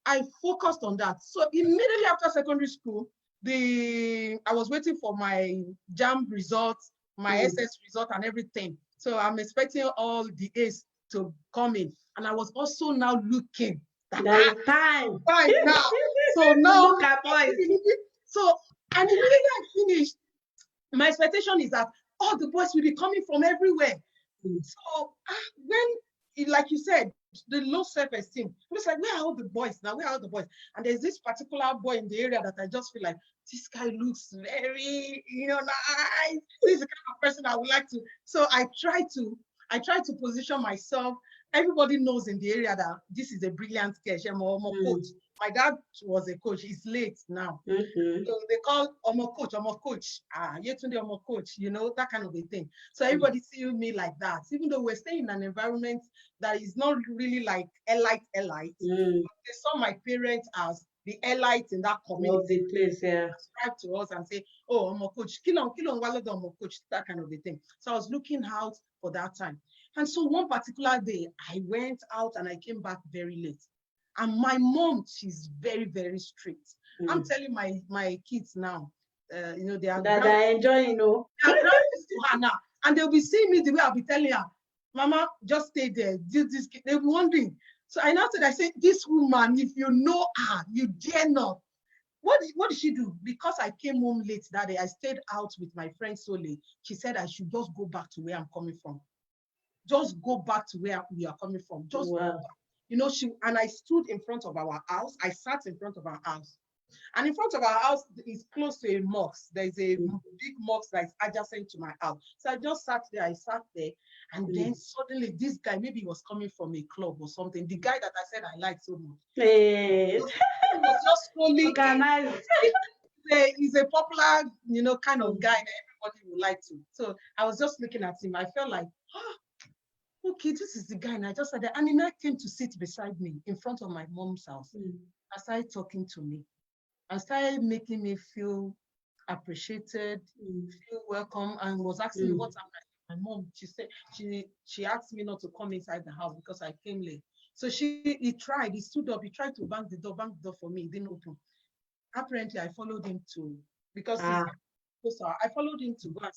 I focused on that. So immediately after secondary school, I was waiting for my JAMB results, my SS result, and everything. So I'm expecting all the A's to come in, and I was also now looking. That time now. So now look at boys. So, and immediately I finished, my expectation is that all the boys will be coming from everywhere. So when, like you said, the low self-esteem, it was like, where are all the boys now? Where are all the boys? And there's this particular boy in the area that I just feel like, this guy looks very, nice. This is the kind of person I would like to. So I try to position myself. Everybody knows in the area that this is a brilliant girl. I'm a coach. My dad was a coach. He's late now. So they call Omo coach. Yetunde Omo coach, that kind of a thing. So everybody see me like that. Even though we're staying in an environment that is not really like elite. They saw my parents as the elite in that community. The place, subscribe to us and say, oh, Omo coach, kilo Omo coach, that kind of a thing. So I was looking out for that time. And so one particular day, I went out and I came back very late. And my mom, she's very, very strict. I'm telling my kids now, they are enjoying, They are grandkids to her now. And they'll be seeing me the way I'll be telling her, Mama, just stay there. Do this. They'll be wondering. So I said, this woman, if you know her, you dare not. What did she do? Because I came home late that day, I stayed out with my friend so late. She said I should just go back to where I'm coming from. Just go back to where we are coming from. Just go back. And I stood in front of our house. I sat in front of our house. And in front of our house is close to a mosque. There's a big mosque that is adjacent to my house. So I just sat there. And then suddenly this guy, maybe he was coming from a club or something. The guy that I said I liked so much. He was just slowly. He's a popular, kind of guy that everybody would like to. So I was just looking at him. I felt like, okay, this is the guy. And I just said that. And he now came to sit beside me in front of my mom's house. And started talking to me. And started making me feel appreciated, feel welcome, and was asking me what's happening. My mom, she said, she asked me not to come inside the house because I came late. So he stood up, he tried to bang the door for me, it didn't open. Apparently, I followed him because I followed him to go and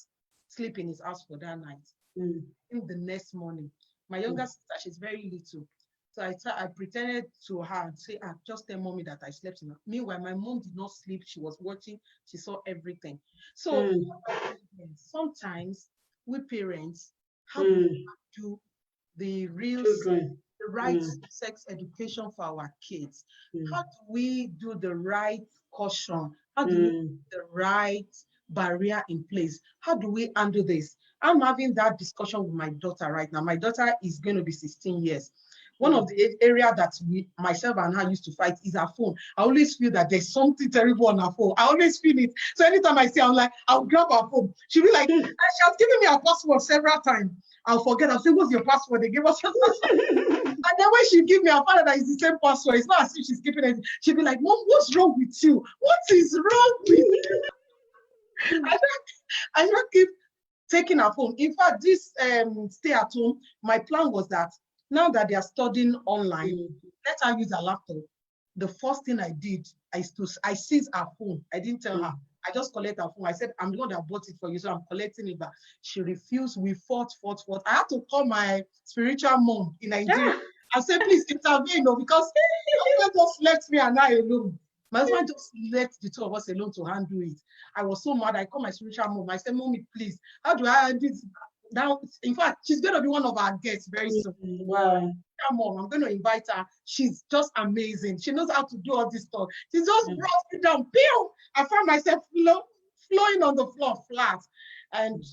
sleep in his house for that night. In the next morning, my younger sister, she's very little. So I pretended to her and say, just tell mommy that I slept in her. Meanwhile, my mom did not sleep. She was watching. She saw everything. So sometimes we parents, how do we do the right sex education for our kids? How do we do the right caution? How do we do the right barrier in place? How do we handle this? I'm having that discussion with my daughter right now. My daughter is going to be 16 years. One of the area that myself and her used to fight is her phone. I always feel that there's something terrible on her phone. I always feel it. So anytime I see her, I'm like, I'll grab her phone. She'll be like, and she has given me her password several times. I'll forget. I'll say, what's your password? They give us your password. And then when she give me a father that is the same password, it's not as if she's keeping it. She'll be like, Mom, what's wrong with you? What is wrong with you? I just keep taking her phone. In fact, this stay at home, my plan was that now that they are studying online, let her use her laptop. The first thing I did, I seized her phone. I didn't tell her. I just collected her phone. I said, I'm the one that bought it for you, so I'm collecting it back. She refused. We fought. I had to call my spiritual mom in Nigeria and say, please intervene, because my husband just left me and I alone. My husband just let the two of us alone to handle it. I was so mad. I called my spiritual mom. I said, Mommy, please, how do I do this? Now, in fact, she's going to be one of our guests very soon. Wow. Mom, I'm going to invite her. She's just amazing. She knows how to do all this stuff. She just brought me down. Pew! I found myself flowing on the floor flat. And,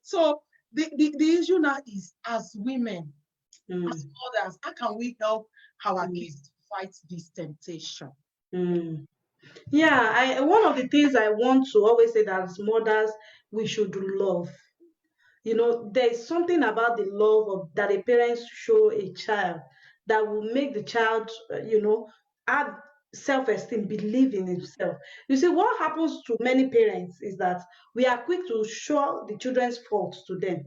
so the issue now is, as women, as mothers, how can we help our kids fight this temptation? Yeah, one of the things I want to always say that as mothers, we should love. There's something about the love that a parent show a child that will make the child, have self-esteem, believe in himself. You see, what happens to many parents is that we are quick to show the children's faults to them,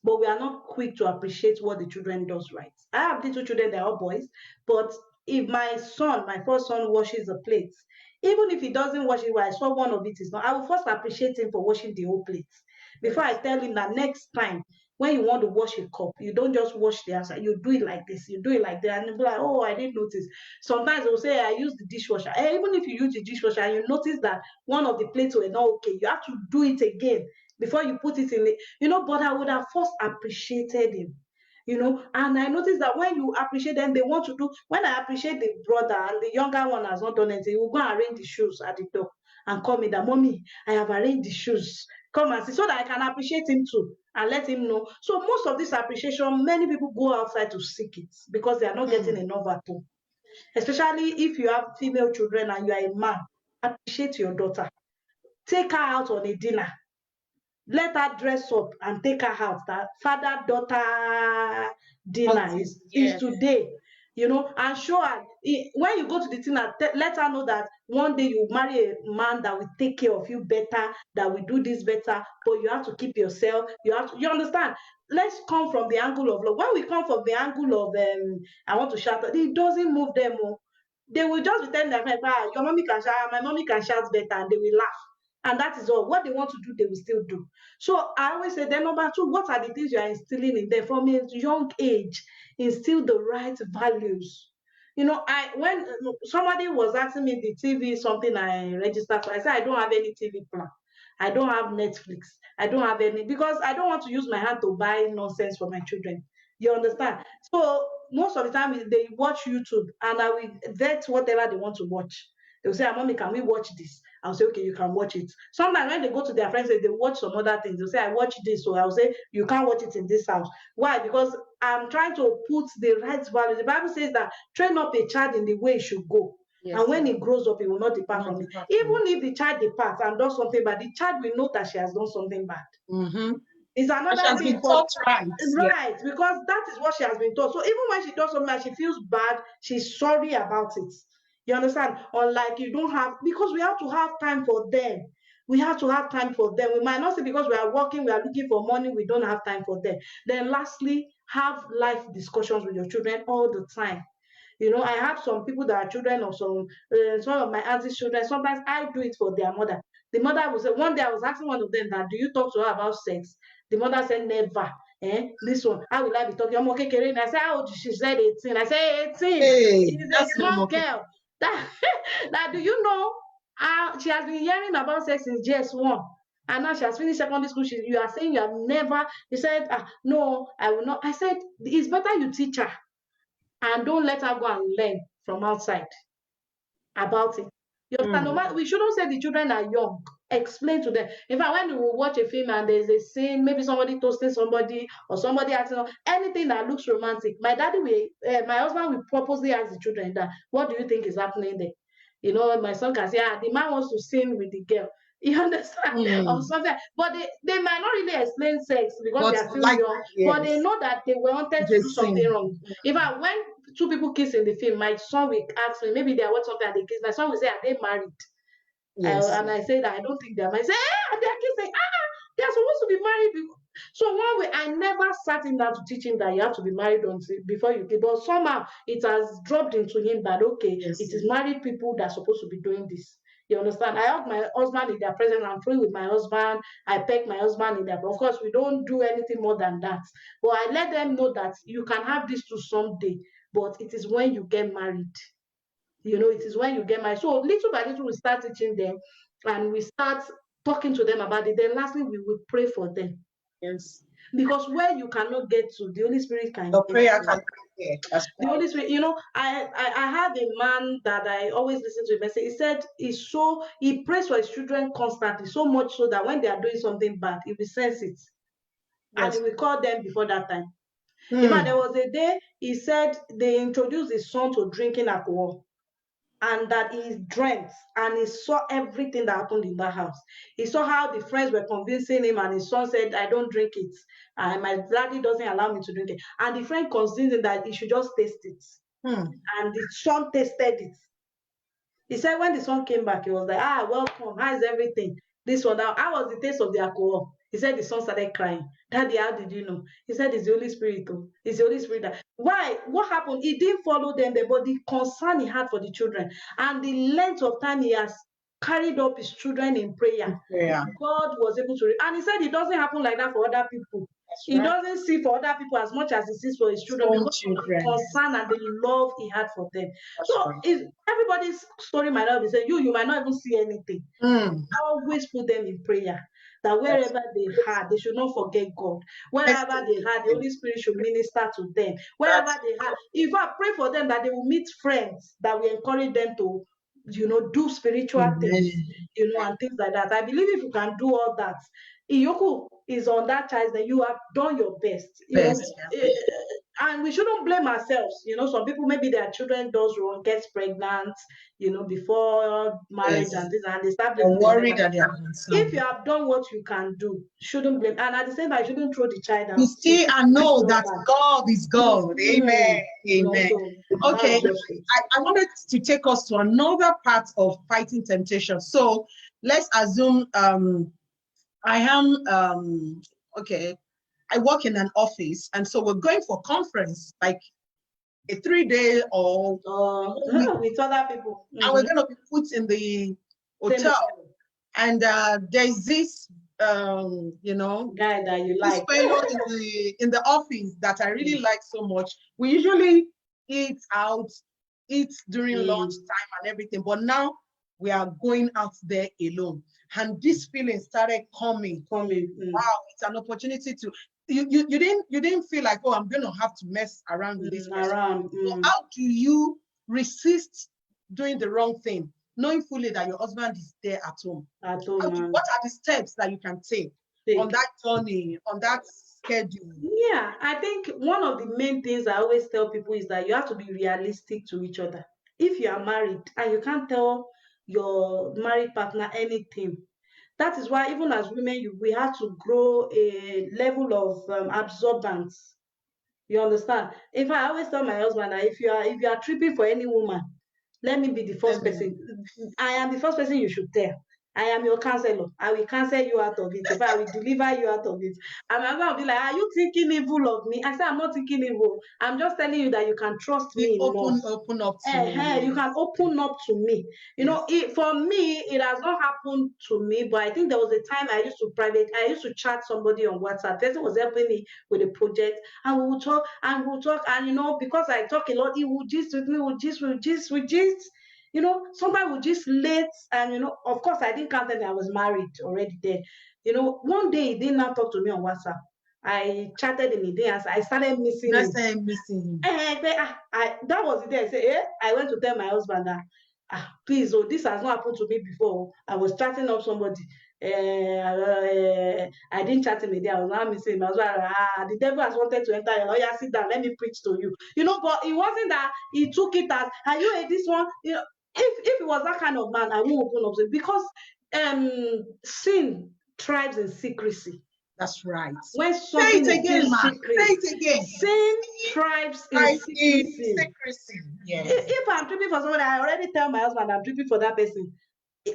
but we are not quick to appreciate what the children does right. I have little children, they're all boys, but if my first son washes the plates, even if he doesn't wash it well, I saw one of it is not, I will first appreciate him for washing the whole plate before I tell him that next time when you want to wash a cup, you don't just wash the outside, you do it like this, you do it like that, and you'll be like, oh, I didn't notice. Sometimes they'll say, I use the dishwasher. Even if you use the dishwasher and you notice that one of the plates were not okay, you have to do it again before you put it in it. But I would have first appreciated him. And I noticed that when you appreciate them, they want to do. When I appreciate the brother and the younger one has not done anything, he will go and arrange the shoes at the door and call me that, Mommy, I have arranged the shoes. Come and see, so that I can appreciate him too and let him know. So most of this appreciation, many people go outside to seek it because they are not getting enough at home. Especially if you have female children and you are a man, appreciate your daughter. Take her out on a dinner. Let her dress up and take her out. That father-daughter dinner is today, and show her. When you go to the dinner, let her know that one day you marry a man that will take care of you better, that will do this better, but you have to keep yourself. You understand? Let's come from the angle of love. When we come from the angle of I want to shout, it doesn't move them. They will just be telling their friends, your mommy can shout, my mommy can shout better, and they will laugh. And that is all. What they want to do, they will still do. So I always say, then number two, what are the things you are instilling in them from a young age? Instill the right values. When somebody was asking me the TV, something I registered for, I said, I don't have any TV plan. I don't have Netflix. I don't have any, because I don't want to use my hand to buy nonsense for my children. You understand? So most of the time they watch YouTube and I will vet whatever they want to watch. They'll say, Mommy, can we watch this? I'll say, okay, you can watch it. Sometimes when they go to their friends, they watch some other things. They'll say, I watch this. So I'll say, you can't watch it in this house. Why? Because I'm trying to put the right value. The Bible says that train up a child in the way he should go. Yes, and when he grows up, he will not depart from it. Even if the child departs and does something bad, the child will know that she has done something bad. It's another thing. Been taught right. Right, because that is what she has been taught. So even when she does something and she feels bad, she's sorry about it. You understand? Unlike you don't have, because we have to have time for them. We have to have time for them. We might not say because we are working, we are looking for money, we don't have time for them. Then lastly, have life discussions with your children all the time. I have some people that are children of some of my auntie's children. Sometimes I do it for their mother. The mother will say, one day I was asking one of them that, do you talk to her about sex? The mother said, never. This one, how will I be talking? I'm okay, Karen. I said, how old? She said 18. I said, 18. She's a small girl. That do you know? She has been hearing about sex since JS1. And now she has finished secondary school. You are saying you have never. He said, no, I will not. I said, it's better you teach her and don't let her go and learn from outside about it. You understand? No matter, we shouldn't say the children are young. explain to them. In fact, when we will watch a film and there's a scene, maybe somebody toasting somebody or somebody acting, anything that looks romantic, my husband will purposely ask the children that, what do you think is happening there? You know, my son can say, the man wants to sing with the girl. You understand? Or something. But they might not really explain sex because But they are still like, young, but they yes, know that they wanted to the do something scene. wrong. In fact, when two people kiss in the film, my son will ask me, maybe they are watching something and they kiss. My son will say, are they married? Yes. And I said, I don't think they are married. I say, they're kissing. They're supposed to be married. So one way, I never sat him down to teach him that you have to be married before you kiss. But somehow it has dropped into him that, okay, Yes. it is married people that are supposed to be doing this. You understand? I hug my husband in their presence. I'm free with my husband. I peck my husband in their. Of course, we don't do anything more than that. But I let them know that you can have this to someday, but it is when you get married. You know, it is when you get married. So little by little, we start teaching them and we start talking to them about it. Then lastly, we will pray for them. Yes. Because where you cannot get to, the Holy Spirit can The get prayer to. can get. The Holy Spirit, you know, I had a man that I always listen to him and say, he said he prays for his children constantly, so much so that when they are doing something bad, he will sense it. And he will call them before that time. In fact, there was a day he said they introduced his son to drinking alcohol. And that he dreamt and he saw everything that happened in that house. He saw how the friends were convincing him, and his son said, I don't drink it. And my daddy doesn't allow me to drink it. And the friend convinced him that he should just taste it. And the son tasted it. He said when the son came back, he was like, welcome. How is everything? This one now. How was the taste of the alcohol? He said the son started crying. Daddy, how did you know? He said it's the Holy Spirit. Oh. It's the Holy Spirit. Why? What happened? He didn't follow them, but the concern he had for the children and the length of time he has carried up his children in prayer. God was able to. And he said it doesn't happen like that for other people. He doesn't see for other people as much as he sees for his children because of the concern and the love he had for them. So everybody's story might not be saying you might not even see anything. Always put them in prayer. That wherever they are, they should not forget God. Wherever they are, the Holy Spirit should minister to them. Wherever they are, if I pray for them that they will meet friends that will encourage them to, do spiritual things, and things like that. I believe if you can do all that, Iyoku is on that choice, that you have done your best. And we shouldn't blame ourselves. Some people, maybe their children gets pregnant, before marriage and this, and they start blaming them. If you have done what you can do, shouldn't blame. And at the same time, you shouldn't throw the child out. You see and know that God is God. Amen. Amen. Okay. I wanted to take us to another part of fighting temptation. So let's assume I am I work in an office, and so we're going for conference, like a 3-day or with other people. And we're going to be put in the hotel. And there's this, guy that you like. fellow in the office that I really like so much. We usually eat during lunchtime and everything, but now we are going out there alone. And this feeling started coming. Wow, it's an opportunity to. You didn't feel like, I'm going to have to mess around with this person. So how do you resist doing the wrong thing, knowing fully that your husband is there at home? What are the steps that you can take on that journey, on that schedule? Yeah, I think one of the main things I always tell people is that you have to be realistic to each other. If you are married and you can't tell your married partner anything, that is why even as women, we have to grow a level of absorbance. You understand? In fact, I always tell my husband that if you are tripping for any woman, let me be the first person. I am the first person you should tell. I am your counselor. I will counsel you out of it. If I will deliver you out of it. And my husband will be like, are you thinking evil of me? I say, I'm not thinking evil. I'm just telling you that you can trust me. Open up to me. You can open up to me. For me, it has not happened to me, but I think there was a time I used to chat somebody on WhatsApp. Person was helping me with a project, and we would talk, and because I talk a lot, he would gist with me, would gist. Sometimes we just late, and of course I didn't count that I was married already there. One day he did not talk to me on WhatsApp. I chatted him, he didn't answer. I started missing him. Missing him. That was the day I said, I went to tell my husband that Please, oh, this has not happened to me before. I was chatting up somebody. I didn't chat him again. I was not missing him. I was like, the devil has wanted to enter your lawyer. Sit down, let me preach to you. But it wasn't that he took it as, are you this one? If it was that kind of man, I won't open up to it, because sin thrives in secrecy. That's right. When something is in secret, say it again. Sin thrives in secrecy. Yes. If I'm tripping for someone, I already tell my husband I'm tripping for that person.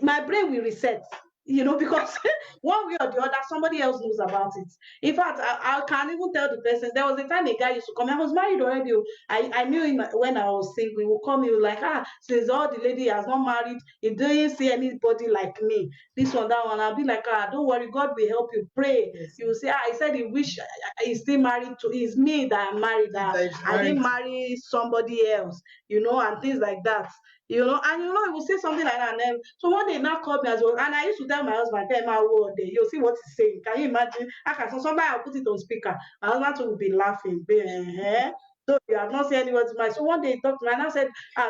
My brain will reset, because one way or the other, somebody else knows about it. In fact, I can't even tell the person. There was a time a guy used to come. I was married already. I knew him when I was single. He would come. He was like, since all the lady has not married, he didn't see anybody like me. This one, that one. I'll be like, don't worry, God will help you. Pray. Yes. You will say, he said he wish he's still married to. It's me that I'm married. I didn't marry somebody else. And things like that. And he will say something like that. And then, so one day now called me as well. And I used to tell my husband, tell my word, you'll see what he's saying. Can you imagine? So somebody I'll put it on speaker. My husband will be laughing. So you have not said anyone to my. So one day he talked to me and I said,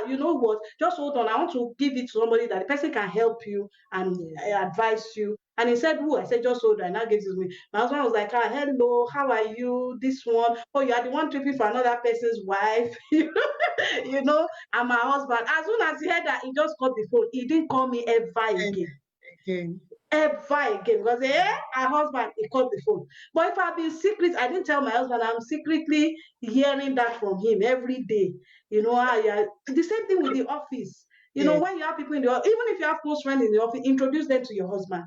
you know what? Just hold on. I want to give it to somebody that the person can help you and advise you. And he said, who? I said, just hold on. And now gives it to me. My husband was like, hello, how are you? This one. Oh, you are the one tripping for another person's wife. And my husband, as soon as he heard that, he just cut the phone. He didn't call me ever again. Ever again. Because our husband, he cut the phone. But if I've been secret, I didn't tell my husband, I'm secretly hearing that from him every day. The same thing with the office. When you have people in the office, even if you have close friends in the office, introduce them to your husband.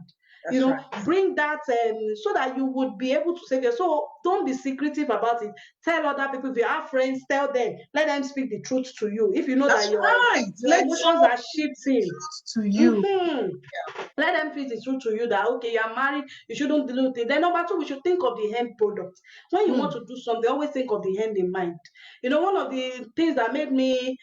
That's right. Bring that so that you would be able to say that. So don't be secretive about it. Tell other people. If you have friends, tell them. Let them speak the truth to you. If you know that your emotions are shifting to you. Let them speak the truth to you that, okay, you are married, you shouldn't do it. Then number two, we should think of the end product. When you want to do something, always think of the end in mind. One of the things that made me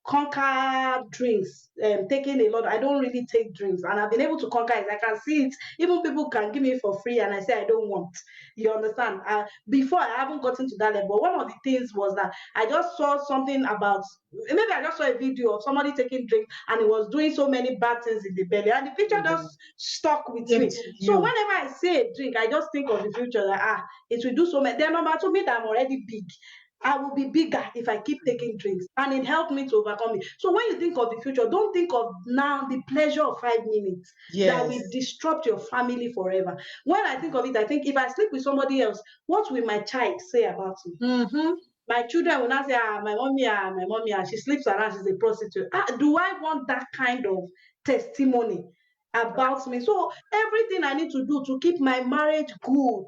conquer drinks, taking a lot. I don't really take drinks, and I've been able to conquer it. I can see it. Even people can give me for free, and I say I don't want. You understand? Before, I haven't gotten to that level. One of the things was that I just saw something about, maybe I just saw a video of somebody taking drink, and it was doing so many bad things in the belly, and the picture just stuck with me. So whenever I say a drink, I just think of the future that it will do so many. Then number two, me that I'm already big, I will be bigger if I keep taking drinks, and it helped me to overcome it. So when you think of the future, don't think of now the pleasure of 5 minutes that will disrupt your family forever. When I think of it, I think if I sleep with somebody else, what will my child say about me? My children will not say, my mommy, she sleeps around, she's a prostitute. Do I want that kind of testimony about me? So everything I need to do to keep my marriage good,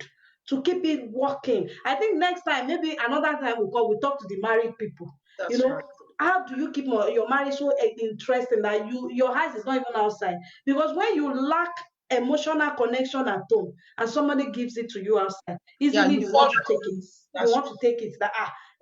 to keep it working. I think next time, maybe another time we talk to the married people. That's right. How do you keep your marriage so interesting that your eyes is not even outside? Because when you lack emotional connection at home and somebody gives it to you outside, easily you want to take it. You want to take it that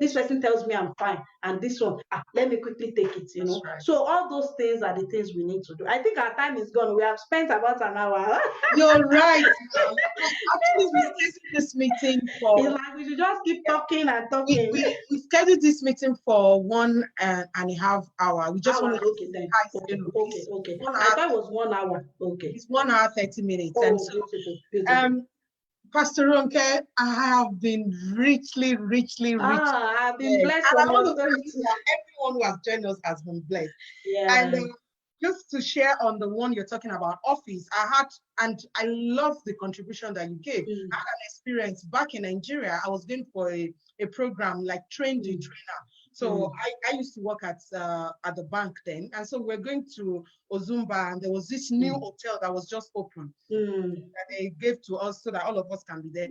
this person tells me I'm fine, and this one, let me quickly take it, Right. So all those things are the things we need to do. I think our time is gone. We have spent about an hour. You're right. Actually, we scheduled this meeting for... It's like we should just keep talking and talking. We scheduled this meeting for 1.5 hours. We just want to... Okay. I thought it was 1 hour. Okay. It's 1 hour, 30 minutes. Oh, and so, beautiful. Pastor Ronke, I have been richly I've been blessed. And I want to tell you that everyone who has joined us has been blessed. Yeah. And just to share on the one you're talking about, office, I love the contribution that you gave. I had an experience back in Nigeria. I was going for a program like train the trainer. So I used to work at the bank then, and so we're going to Ozumba, and there was this new hotel that was just open that they gave to us so that all of us can be there.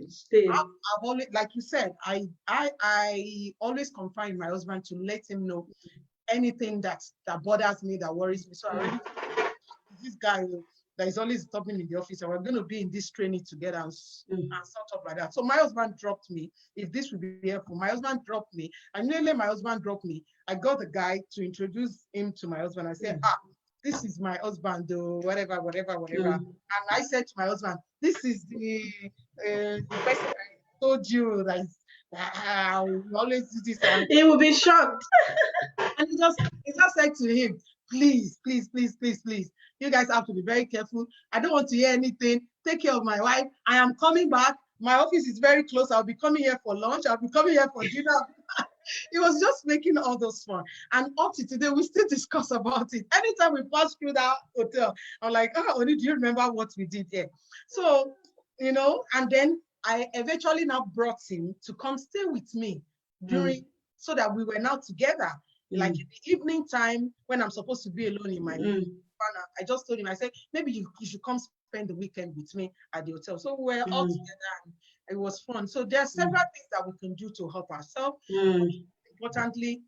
I've always, like you said, I always confide in my husband to let him know anything that bothers me, that worries me. So I already this guy that is always stopping me in the office, and we're going to be in this training together and sort of like that. So my husband dropped me. If this would be helpful, my husband dropped me. And nearly my husband dropped me. I got the guy to introduce him to my husband. I said, this is my husband, whatever. And I said to my husband, this is the person I told you that We always do this. And He will be shocked. he just said to him, please, please, please, please, please, you guys have to be very careful. I don't want to hear anything. Take care of my wife. I am coming back. My office is very close. I'll be coming here for lunch. I'll be coming here for dinner. It was just making all those fun. And up to today, we still discuss about it. Anytime we pass through that hotel, I'm like, oh, Oni, do you remember what we did here? So, and then I eventually now brought him to come stay with me during, so that we were now together. Like in the evening time when I'm supposed to be alone in my corner, I just told him, I said, maybe you should come spend the weekend with me at the hotel. So we were all together and it was fun. So there are several things that we can do to help ourselves. Importantly,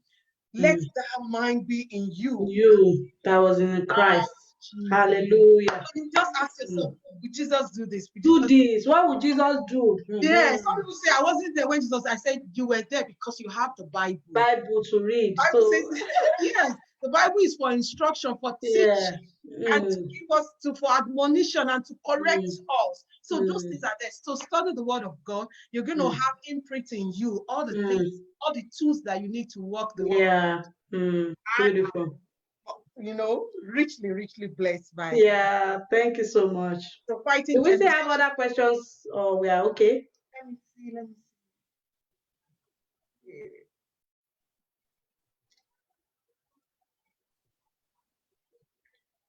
let that mind be in you. You that was in Christ. Hallelujah. So you just ask yourself, would Jesus do this? Do this. What would Jesus do? Yeah, some people say, I wasn't there when Jesus. I said, you were there because you have the Bible. Bible to read. Bible says, yes, the Bible is for instruction, for teaching, and to give us for admonition and to correct us. So those things are there. So study the Word of God. You're going to have imprint in you all the things, all the tools that you need to work the work. Yeah. Beautiful. Richly, richly blessed by. Yeah, thank you so much. So fighting. Do we still have other questions, or we are okay? Let me see. Yeah.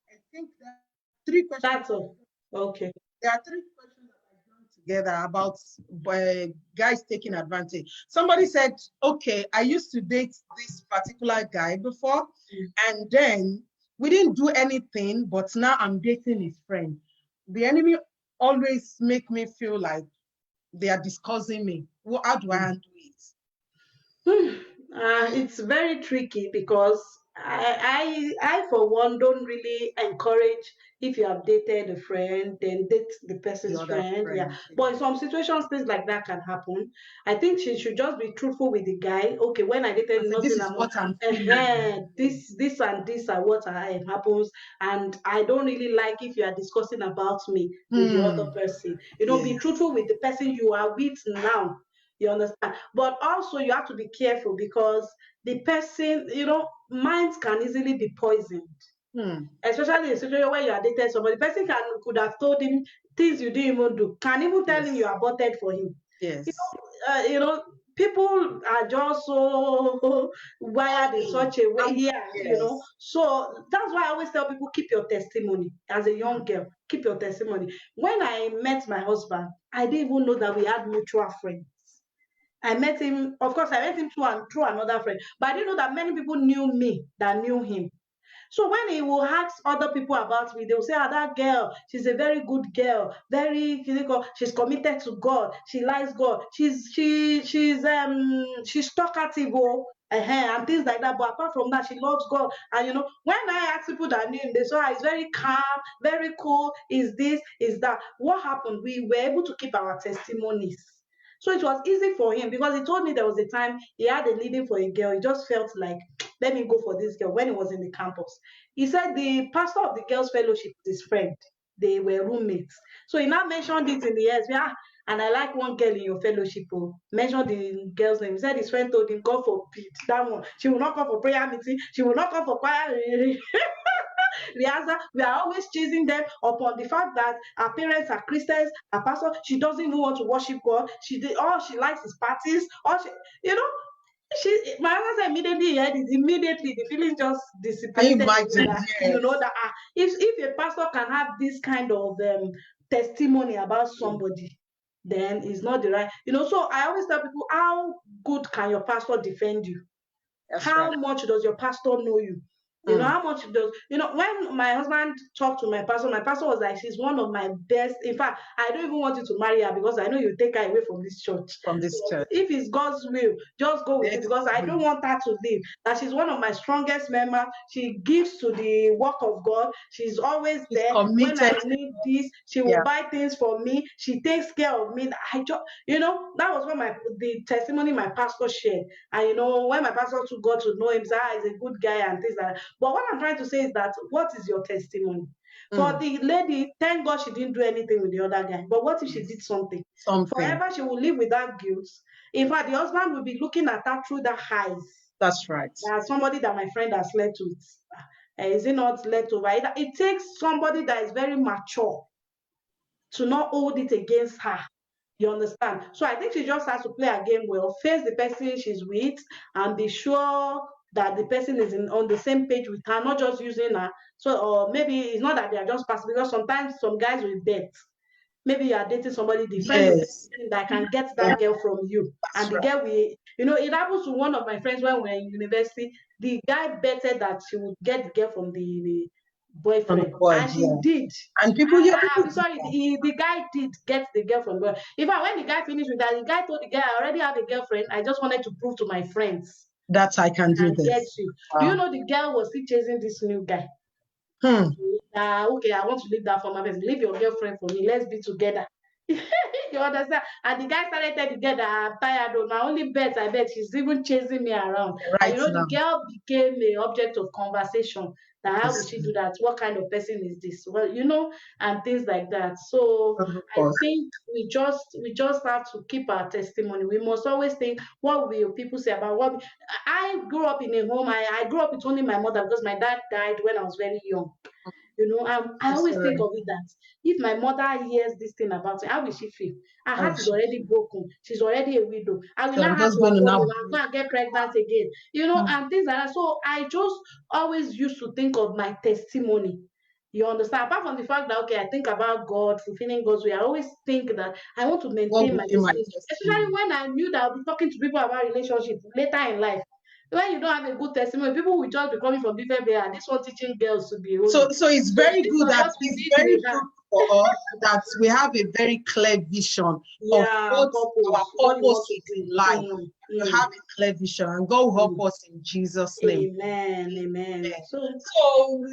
I think there are 3 questions. That's all. Okay. There are 3 questions that I joined together about guys taking advantage. Somebody said, okay, I used to date this particular guy before, and then we didn't do anything, but now I'm dating his friend. The enemy always make me feel like they are discussing me. Well, how do I handle it? It's very tricky because I for one don't really encourage, if you have dated a friend, then date the person's friend. Yeah, but in some situations things like that can happen. I think she should just be truthful with the guy. Okay, when I dated, nothing, this is what I'm this and this are what happens, and I don't really like if you are discussing about me with the other person. Be truthful with the person you are with now. You understand? But also you have to be careful because the person, minds can easily be poisoned. Especially in a situation where you are dating somebody. The person could have told him things you didn't even do. Can even tell him you aborted for him. Yes. People are just so wired in such a way here, So that's why I always tell people, keep your testimony. As a young girl, keep your testimony. When I met my husband, I didn't even know that we had mutual friends. I met him, of course, I met him through another friend, but I didn't know that many people knew me that knew him. So when he will ask other people about me, they will say, that girl, she's a very good girl, very physical, she's committed to God, she likes God, she's talkative, and things like that. But apart from that, she loves God. And when I ask people that knew him, they say, he's very calm, very cool, is this, is that. What happened? We were able to keep our testimonies. So it was easy for him because he told me there was a time he had a leading for a girl. He just felt like, let me go for this girl when he was in the campus. He said the pastor of the girls' fellowship is his friend. They were roommates. So he now mentioned it in the years. And I like one girl in your fellowship. Mentioned the girl's name. He said his friend told him, God forbid that one. She will not come for prayer meeting. She will not come for choir. We are always chasing them upon the fact that our parents are Christians, our pastor, she doesn't even want to worship God. All she likes is parties. My husband immediately heard it. Immediately the feeling just dissipated. That if a pastor can have this kind of testimony about somebody, then it's not the right. So I always tell people, how good can your pastor defend you? How much does your pastor know you? How much does, when my husband talked to my pastor was like, she's one of my best. In fact, I don't even want you to marry her because I know you take her away from this church. If it's God's will, just go with it because I don't want her to leave. That she's one of my strongest members. She gives to the work of God. She's always there. When I need this, she will buy things for me. She takes care of me. That was what the testimony my pastor shared. And when my pastor got to know him, he's a good guy and things like that. But what I'm trying to say is that, what is your testimony? For the lady, thank God she didn't do anything with the other guy. But what if she did something? Something. Forever she will live with that guilt. In fact, the husband will be looking at her through the eyes. That's right. As somebody that my friend has slept with. Is it not leftover? It takes somebody that is very mature to not hold it against her. You understand? So I think she just has to play her game well, face the person she's with, and be sure that the person is on the same page with her, not just using her. So, or maybe it's not that they are just passing, because sometimes some guys will bet. Maybe you are dating somebody, the friend will think that can get that girl from you. That's and the girl will, it happens to one of my friends when we were in university. The guy betted that she would get the girl from the boyfriend, and she did. And people, I'm sorry, the guy did get the girl from her. In fact, when the guy finished with that, the guy told the girl, I already have a girlfriend. I just wanted to prove to my friends that I can do this. Get you. Do you know the girl was still chasing this new guy? Okay, I want to leave that for my best. Leave your girlfriend for me. Let's be together. You understand? And the guy started telling the girl that I'm tired of my only bet. I bet she's even chasing me around. Right, and the girl became an object of conversation. That how would she do that? What kind of person is this? Well, and things like that. So I think we just have to keep our testimony. We must always think, what will people say about what I grew up in a home. I grew up with only my mother, because my dad died when I was very young. I always think of it that if my mother hears this thing about me, how will she feel? Her heart is already broken. She's already a widow. I will not have to go and get pregnant again. And things like that. So I just always used to think of my testimony. You understand? Apart from the fact that, okay, I think about God, fulfilling God's way, I always think that I want to maintain my testimony. Especially when I knew that I'll be talking to people about relationships later in life. When you don't have a good testimony, people will just be coming from different places. This one teaching girls to be holy. So it's very good that for us that we have a very clear vision of what our purpose is in life. You have a clear vision, and God will help us in Jesus' name. Amen. So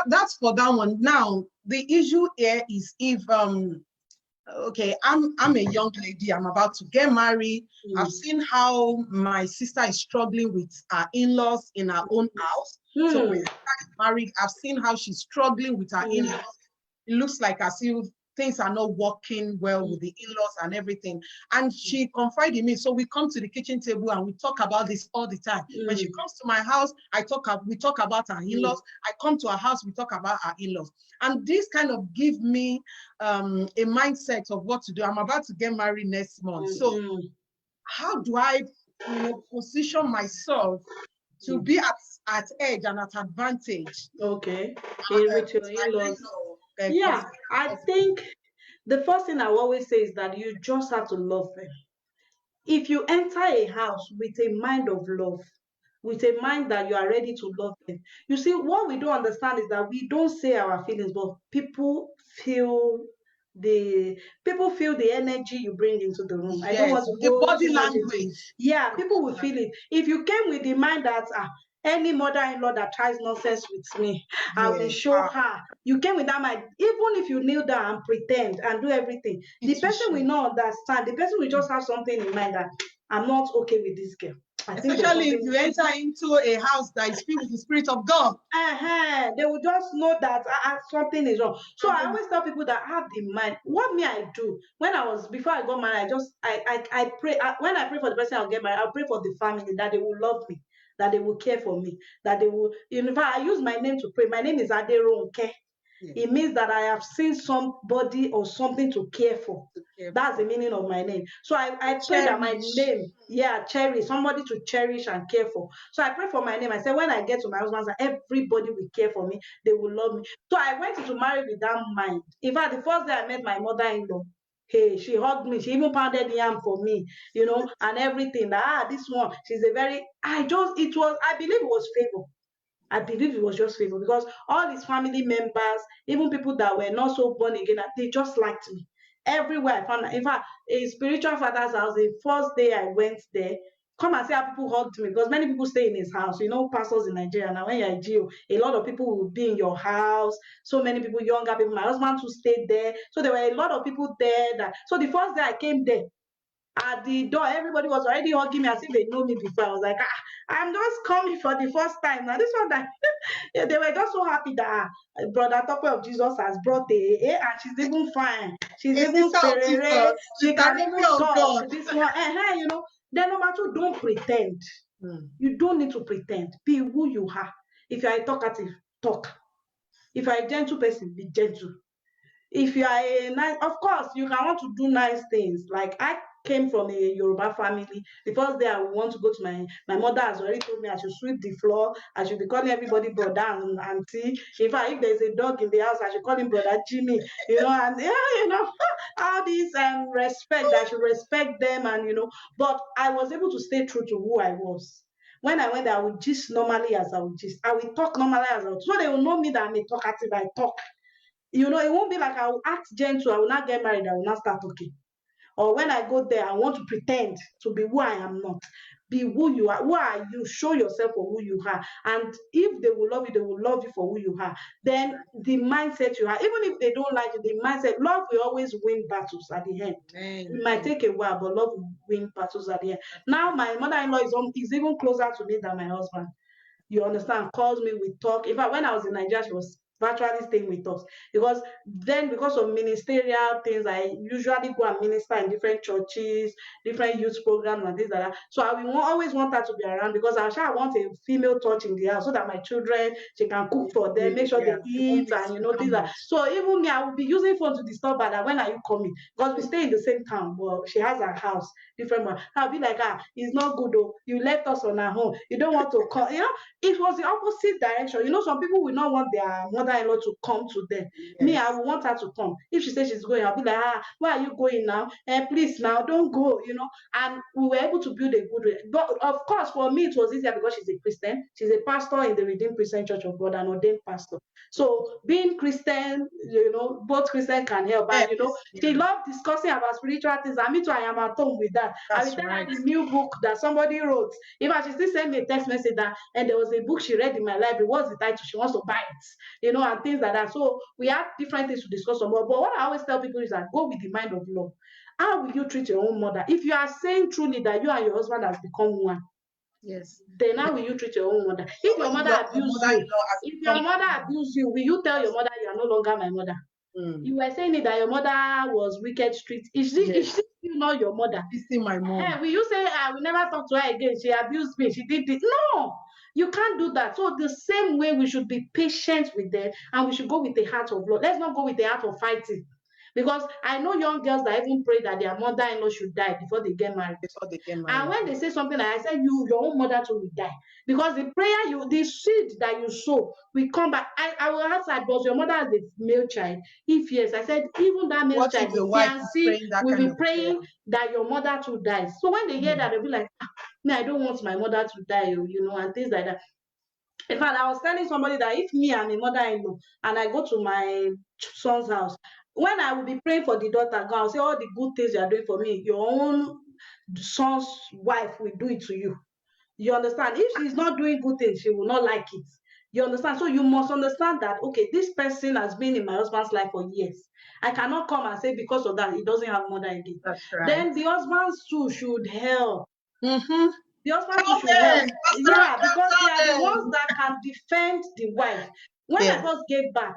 that's for that one. Now the issue here is if okay, I'm a young lady. I'm about to get married. I've seen how my sister is struggling with her in-laws in her own house. So when she's married, I've seen how she's struggling with her in-laws. It looks like as if things are not working well with the in-laws and everything. And she confided in me. So we come to the kitchen table and we talk about this all the time. When she comes to my house, we talk about her in-laws. I come to her house, we talk about her in-laws. And this kind of give me a mindset of what to do. I'm about to get married next month. So how do I position myself to be at edge and at advantage? Okay. Yeah, I think the first thing I always say is that you just have to love them. If you enter a house with a mind of love, with a mind that you are ready to love them, you see, what we don't understand is that we don't say our feelings, but people feel the energy you bring into the room. Yes, I don't want to the body language. Yeah, people will feel it. If you came with the mind that any mother-in-law that tries nonsense with me, I will show her. You came with that mind. Even if you kneel down and pretend and do everything, the person will not understand. The person will just have something in mind that I'm not okay with this girl. Especially if you enter into a house that is filled with the Spirit of God. They will just know that something is wrong. So I always tell people that have the mind. What me I do before I got married, I pray. When I pray for the person I'll get married, I'll pray for the family that they will love me, that they will care for me, that they will. In fact, I use my name to pray. My name is Aderonke. It means that I have seen somebody or something to care for. That's the meaning of my name. So I pray that my name, cherish, somebody to cherish and care for. So I pray for my name. I said, when I get to my husband's house, everybody will care for me. They will love me. So I went into marriage with that mind. In fact, the first day I met my mother-in-law, hey, she hugged me. She even pounded yam for me, and everything. This one, she's I believe it was favor. I believe it was just favor, because all his family members, even people that were not so born again, they just liked me. Everywhere I found, in fact, a spiritual father's house, the first day I went there, come and see how people hugged me, because many people stay in his house. Pastors in Nigeria, now when you're in jail, a lot of people will be in your house. So many people, younger people, my husband too stayed there. So there were a lot of people there. So the first day I came there, At the door, everybody was already hugging me as if they know me before. I was like, I'm just coming for the first time. Now, this one that yeah, they were just so happy that Brother Tope of Jesus has brought and she's even fine. She's A even sister of serere. Jesus, She sister can even of talk. God. This one, you know. Then number two, don't pretend. You don't need to pretend. Be who you are. If you are a talkative, talk. If you are a gentle person, be gentle. If you are a nice, of course, you can want to do nice things. Like I came from a Yoruba family. The first day I want to go to my mother has already told me I should sweep the floor. I should be calling everybody brother and auntie. In fact, if there's a dog in the house, I should call him brother Jimmy. You know, and yeah, you know, all these respect. I should respect them, and you know. But I was able to stay true to who I was. When I went there, I would gist normally as I would gist. I will talk normally as I would. So they will know me that I'm a talkative. I talk. You know, it won't be like I will act gentle, I will not get married, I will not start talking. Or when I go there, I want to pretend to be who I am not. Be who you are. Who are you? Show yourself for who you are. And if they will love you, they will love you for who you are. Then the mindset you have, even if they don't like you, the mindset, love will always win battles at the end. Amen. It might take a while, but love will win battles at the end. Now my mother-in-law is even closer to me than my husband. You understand, calls me, we talk. In fact, when I was in Nigeria, she was virtually staying with us because then, because of ministerial things, I usually go and minister in different churches, different youth programs and things like that. So I will always want her to be around because I want a female touch in the house so that my children, she can cook for them, make sure they eat, and you know things like. So even me, I will be using phone to disturb her that when are you coming, because we stay in the same town, but she has her house different one. I'll be like, it's not good though, you left us on our own, you don't want to come, you know. It was the opposite direction. You know, some people will not want their mother-in-law to come to them. Yes. Me, I will want her to come. If she says she's going, I'll be like, where are you going now? Please now, don't go, you know. And we were able to build a good. But of course, for me, it was easier because she's a Christian. She's a pastor in the Redeemed Christian Church of God, an ordained pastor. So being Christian, you know, both Christian can help. And you know, she loved discussing about spiritual things. And me too, I am at home with that. I will tell her the new book that somebody wrote. In fact, she still sent me a text message that, and there was a book she read in my library. What's the title? She wants to buy it, you know, and things like that. So we have different things to discuss about. But what I always tell people is that go with the mind of love. How will you treat your own mother? If you are saying truly that you and your husband has become one, yes, then how will you treat your own mother? If your mother abused you, if your mother abused you, will you tell your mother you are no longer my mother? You were saying it that your mother was wicked street. Is she still not your mother? Is still my mom. Will you say, I will never talk to her again? She abused me. She did this. No, you can't do that. So the same way, we should be patient with them, and we should go with the heart of love. Let's not go with the heart of fighting. Because I know young girls that even pray that their mother-in-law should die before they get married. And when they say something like, I said, your own mother too will die. Because the prayer, the seed that you sow will come back. I will ask her, does your mother have a male child? If yes, I said, even that male child, the fiancé will be praying that your mother too dies. So when they hear that, they'll be like, me, I don't want my mother to die, you know, and things like that. In fact, I was telling somebody that if me and my mother-in-law and I go to my son's house, when I will be praying for the daughter, God, I'll say all the good things you are doing for me, your own son's wife will do it to you. You understand? If she's not doing good things, she will not like it. You understand? So you must understand that, okay, this person has been in my husband's life for years. I cannot come and say because of that, he doesn't have mother again. That's right. Then the husbands too should help. Mm-hmm. The husbands too should help. Yeah, because they are the ones that can defend the wife. When I first gave birth,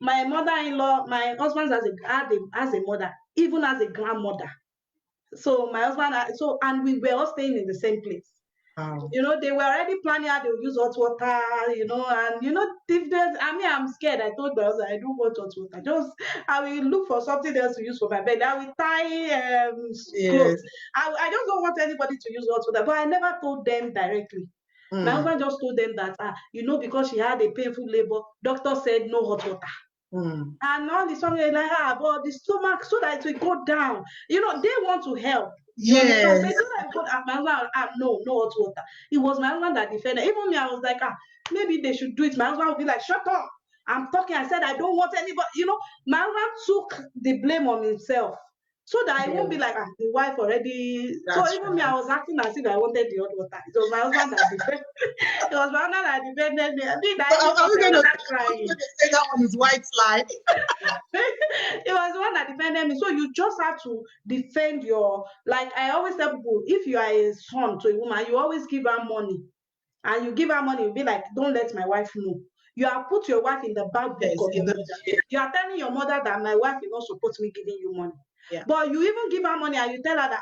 my mother-in-law, my husband as a mother, even as a grandmother. So my husband, and we were all staying in the same place. You know, they were already planning how they would use hot water, you know, and you know, I'm scared. I told them I don't want hot water. I will look for something else to use for my bed. I will tie clothes. I just don't want anybody to use hot water. But I never told them directly. My husband just told them that, you know, because she had a painful labor, doctor said no hot water. And all this something like, but the stomach, so that it will go down. You know, they want to help. Yes. They don't like, my husband, no hot water. It was my husband that defended. Even me, I was like, maybe they should do it. My husband would be like, shut up. I'm talking. I said, I don't want anybody. You know, my husband took the blame on himself. So that it won't be like the wife already. So even me, I was acting as if I wanted the hot water. It was my husband that defended. It was my husband that defended me. I mean, I was going to crying. say that one is white lie. It was the one that defended me. So you just have to defend your, like I always tell people, if you are a son to a woman, you always give her money. And you give her money, you'll be like, don't let my wife know. You have put your wife in the bad book of your mother. You are telling your mother that my wife will not support me giving you money. Yeah. But you even give her money and you tell her that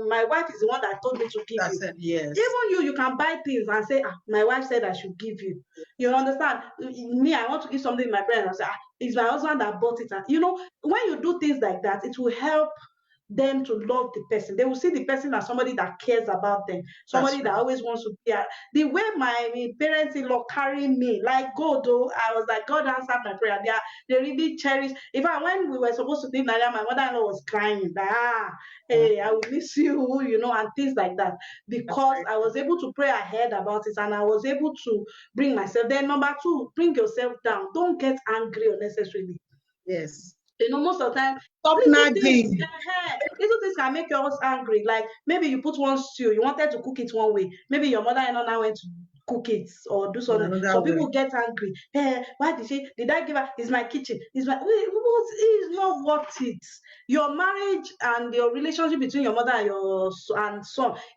my wife is the one that told me to give you. Yes. Even you can buy things and say, my wife said I should give you. You understand? Me, I want to give something to my parents. I say, it's my husband that bought it. And, when you do things like that, it will help them to love the person. They will see the person as somebody that cares about them, somebody that always wants to be. The way my parents-in-law carry me, like God, though, I was like, God answered my prayer. They really cherish. In fact, when we were supposed to leave Nigeria, my mother-in-law was crying, like, hey, I will miss you, and things like that, because I was able to pray ahead about it, and I was able to bring myself. Then number 2, bring yourself down. Don't get angry unnecessarily. Yes. Most of the time, stop nagging. Little things can make your house angry. Like maybe you put one stew, you wanted to cook it one way. Maybe your mother-in-law now went to cook it or do something. So people get angry. Why did I give her? It's my kitchen. It's not worth it. Your marriage and your relationship between your mother and your son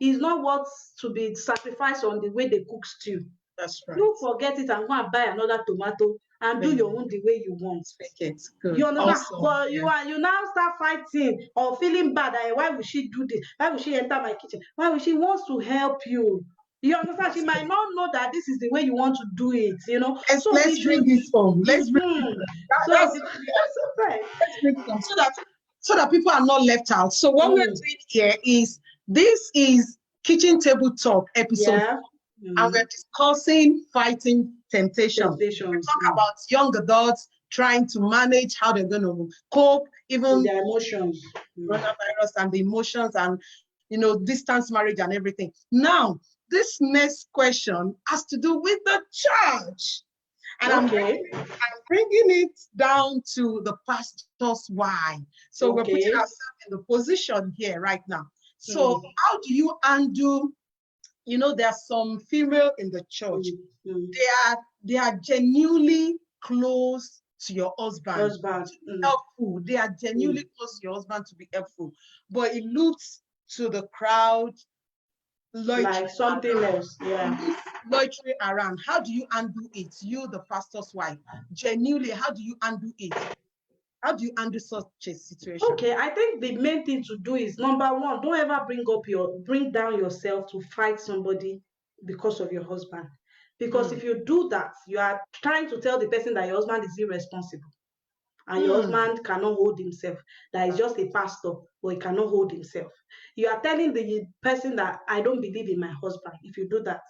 is not worth to be sacrificed on the way they cook stew. That's right. Don't forget it and go and buy another tomato and do your own the way you want. Good. You understand? But you now start fighting or feeling bad. Why would she do this? Why would she enter my kitchen? Why would she wants to help you? You understand? She might not know that this is the way you want to do it. So let's bring this home. Let's bring that's right. Let's bring it home so that people are not left out. So what we're doing here is this is Kitchen Table Talk episode. Yeah. And we're discussing fighting temptation. We talk about young adults trying to manage how they're going to cope, even their emotions, coronavirus and the emotions, and distance marriage and everything. Now, this next question has to do with the church, and I'm bringing it down to the pastor's wife. So we're putting ourselves in the position here right now. So how do you undo? There are some female in the church. They are genuinely close to your husband. Helpful. They are genuinely close to your husband to be helpful. But it looks to the crowd like something else. Yeah. Loitering around. How do you undo it? You, the pastor's wife. Genuinely, how do you undo it? How do you undo such a situation? Okay, I think the main thing to do is, number 1, don't ever bring down yourself to fight somebody because of your husband. Because if you do that, you are trying to tell the person that your husband is irresponsible and your husband cannot hold himself. That is just a pastor, but he cannot hold himself. You are telling the person that I don't believe in my husband if you do that.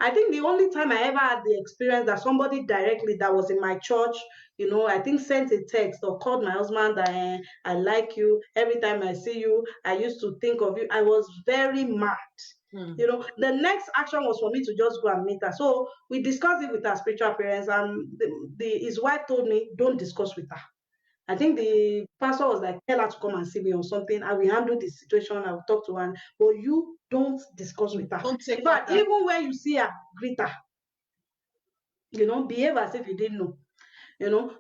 I think the only time I ever had the experience that somebody directly that was in my church, I think sent a text or called my husband that I like you. Every time I see you, I used to think of you. I was very mad. The next action was for me to just go and meet her. So we discussed it with our spiritual parents, and his wife told me, don't discuss with her. I think the pastor was like, tell her to come and see me or something. I will handle the situation. I will talk to her. But you don't discuss with her. In fact, even when you see her, greet her. Behave as if you didn't know.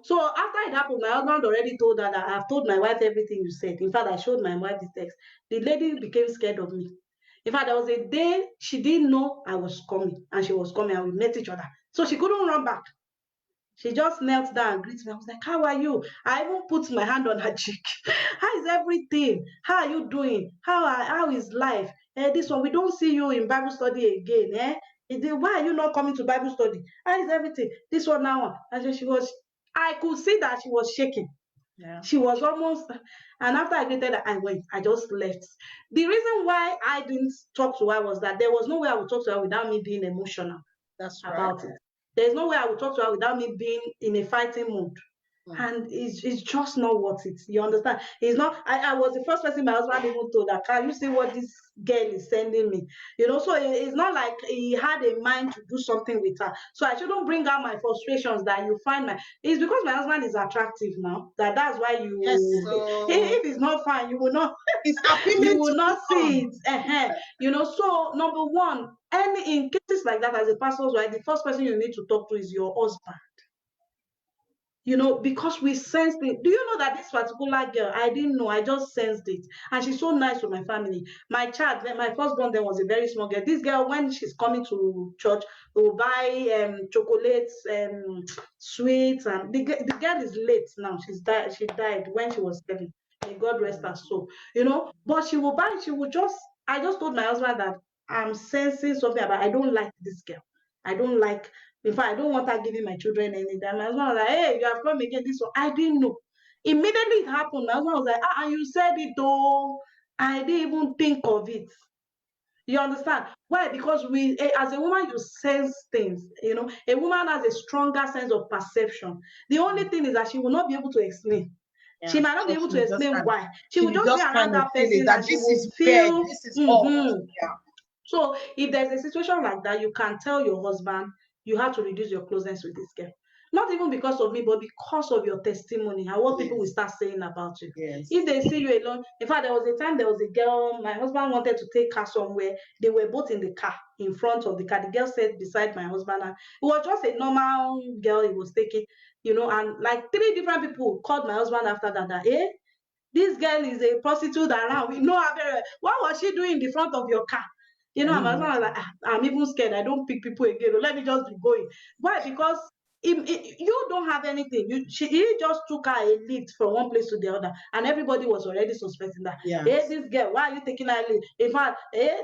So after it happened, my husband already told her that I've told my wife everything you said. In fact, I showed my wife the text. The lady became scared of me. In fact, there was a day she didn't know I was coming, and she was coming, and we met each other. So she couldn't run back. She just knelt down and greeted me. I was like, how are you? I even put my hand on her cheek. How is everything? How are you doing? How is life? This one, we don't see you in Bible study again. Why are you not coming to Bible study? How is everything? This one now. I could see that she was shaking. Yeah. She was almost, and after I greeted her, I went. I just left. The reason why I didn't talk to her was that there was no way I would talk to her without me being emotional about it. There's no way I would talk to her without me being in a fighting mood. And it's just not worth it. You understand? It's not. I was the first person my husband even told that, can you see what this girl is sending me? So it's not like he had a mind to do something with her. So I shouldn't bring out my frustrations that you find it's because my husband is attractive now. That's why you. Yes, so if it's not fine, you will not. it's appealing You will to not see people. it. So number one, in cases like that, as a pastor's wife, the first person you need to talk to is your husband. Because we sensed it. Do you know that this particular girl, I didn't know, I just sensed it. And she's so nice to my family. My child, my firstborn then was a very small girl. This girl, when she's coming to church, will buy chocolates, sweets, and the girl is late now. She died when she was 7. May God rest her soul. But she will buy, I just told my husband that I'm sensing something about, I don't like this girl. I don't like, in fact, I don't want her giving my children anything. My husband was like, hey, you have come again, this one. I didn't know. Immediately it happened. My husband was like, you said it though. I didn't even think of it. You understand? Why? Because as a woman, you sense things. A woman has a stronger sense of perception. The only thing is that she will not be able to explain. Yeah. She might not be able to explain why. She will just be around that person that and she this will is feel. bad, this is all. Yeah. So if there's a situation like that, you can tell your husband you have to reduce your closeness with this girl. Not even because of me, but because of your testimony and what people will start saying about you. Yes. If they see you alone, in fact, there was a time there was a girl, my husband wanted to take her somewhere. They were both in the car, in front of the car. The girl sat beside my husband, and it was just a normal girl he was taking, and like 3 different people called my husband after that, this girl is a prostitute around. We know her very well. What was she doing in the front of your car? My husband was like, I'm even scared. I don't pick people again. Let me just be going. Why? Because you don't have anything. He just took her a lift from one place to the other, and everybody was already suspecting that. Yes. Hey, this girl, why are you taking her lift? In fact,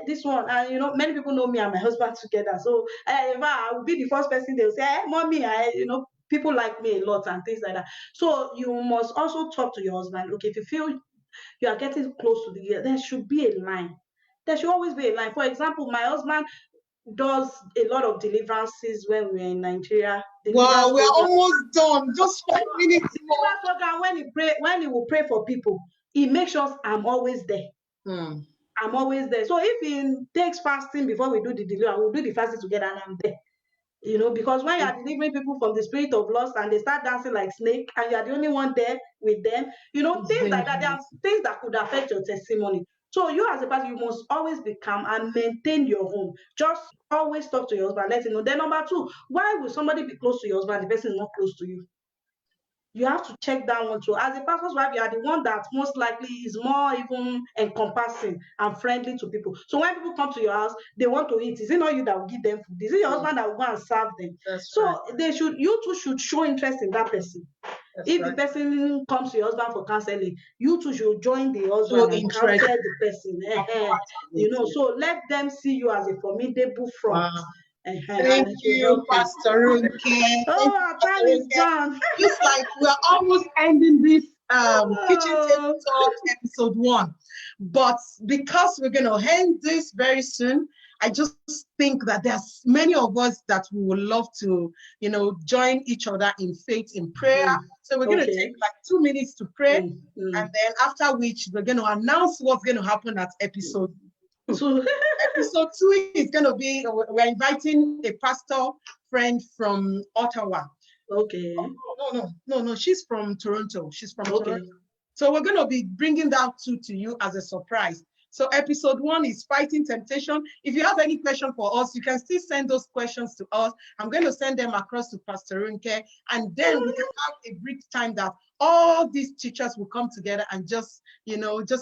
this one, and many people know me and my husband together. So, in fact, I will be the first person they'll say, hey, mommy, people like me a lot and things like that. So you must also talk to your husband. Okay, if you feel you are getting close to the girl, there should be a line. There should always be a line. For example, my husband does a lot of deliverances when we're in Nigeria. Wow, we're almost done. Just 5 minutes more. Program, when he will pray for people, he makes sure I'm always there. I'm always there. So if he takes fasting before we do the delivery, we'll do the fasting together and I'm there. Because when you are delivering people from the spirit of lust and they start dancing like snake and you are the only one there with them, things like that. There are things that could affect your testimony. So you as a person, you must always be calm and maintain your home. Just always talk to your husband, let him know. Then number 2, why will somebody be close to your husband if the person is not close to you? You have to check that one too. As a pastor's wife, you are the one that most likely is more even encompassing and friendly to people. So when people come to your house, they want to eat. Is it not you that will give them food? Is it your husband that will go and serve them? That's so right. You two should show interest in that person. If the person comes to your husband for counseling, you two should join the husband and counsel the person. So let them see you as a formidable front. Wow. Thank you, Pastor Runke. Our time is gone. Looks like we're almost ending this Kitchen Table Talk episode 1. But because we're going to end this very soon, I just think that there's many of us that we would love to, join each other in faith, in prayer. So we're going to take like 2 minutes to pray. And then after which we're going to announce what's going to happen at episode 2. Episode 2 is going to be, we're inviting a pastor friend from Ottawa. Okay. No, she's from Toronto. She's from Toronto. So we're going to be bringing that to you as a surprise. So episode 1 is Fighting Temptation. If you have any question for us, you can still send those questions to us. I'm going to send them across to Pastor Runke, and then we can have a brief time that all these teachers will come together and just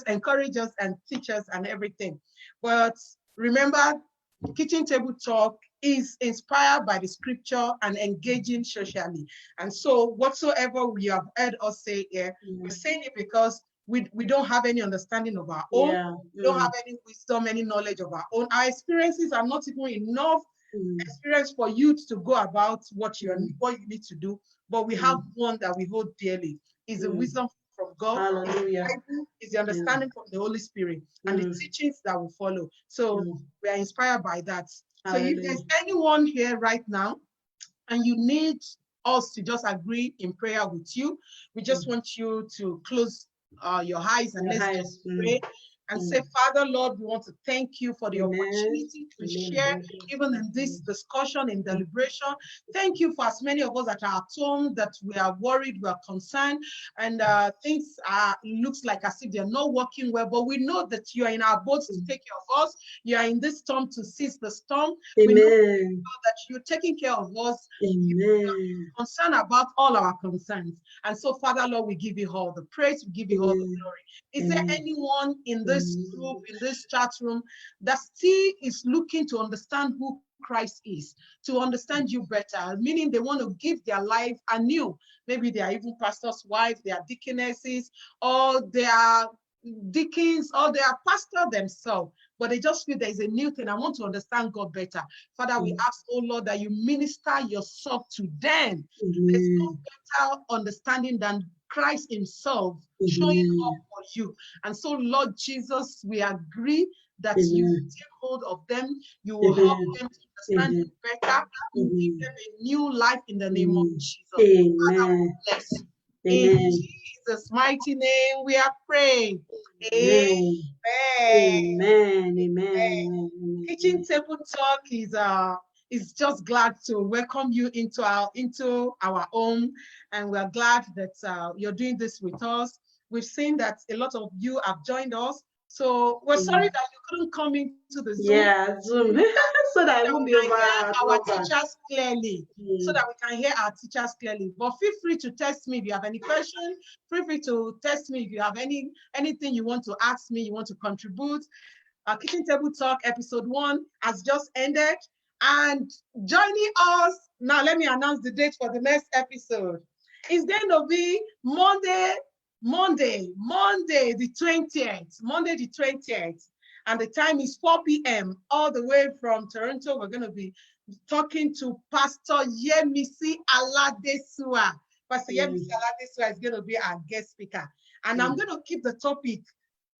encourage us and teach us and everything. But remember, Kitchen Table Talk is inspired by the scripture and engaging socially. And so whatsoever we have heard us say here, we're saying it because we don't have any understanding of our own. We don't have any wisdom, any knowledge of our own. Our experiences are not even enough experience for you to go about what you need to do. But we have one that we hold dearly. Is the wisdom from God. Hallelujah. Is the understanding from the Holy Spirit and the teachings that will follow. So we are inspired by that. So if there's anyone here right now and you need us to just agree in prayer with you. We just want you to close your eyes and let's just pray and say, Father, Lord, we want to thank you for the opportunity to share, even in this discussion, in deliberation. Thank you for as many of us that are at home, that we are worried, we are concerned, and things looks like as if they're not working well, but we know that you are in our boats to take care of us. You are in this storm to seize the storm. Amen. We know that you're taking care of us. Amen. Concerned about all our concerns. And so, Father, Lord, we give you all the praise, we give you all the glory. Is there anyone in this group, in this chat room, that still is looking to understand who Christ is, to understand you better, meaning they want to give their life anew? Maybe they are even pastor's wife, they are deaconesses, or they are deacons, or they are pastor themselves, but they just feel there is a new thing. I want to understand God better. Father, we ask, oh Lord, that you minister yourself to them. There's no better understanding than Christ himself showing up for you. And so, Lord Jesus, we agree that you will take hold of them, you will help them to understand you better, you will give them a new life in the name of Jesus. Father, we bless you. In Jesus' mighty name, we are praying. Amen. Amen. Amen. Kitchen Table Talk is just glad to welcome you into our home, and we're glad that you're doing this with us. We've seen that a lot of you have joined us, so we're sorry that you couldn't come into the Zoom. Yeah, Zoom. So that I won't be over our teachers clearly, so that we can hear our teachers clearly. But feel free to text me if you have any questions. Feel free to text me if you have anything you want to ask me, you want to contribute. Our Kitchen Table Talk episode 1 has just ended, and joining us now, let me announce the date for the next episode. It's going to be Monday the 20th. Monday the 20th. And the time is 4 p.m. all the way from Toronto. We're going to be talking to Pastor Yemisi Aladesua. Pastor Yemisi Aladesua is going to be our guest speaker. And I'm going to keep the topic.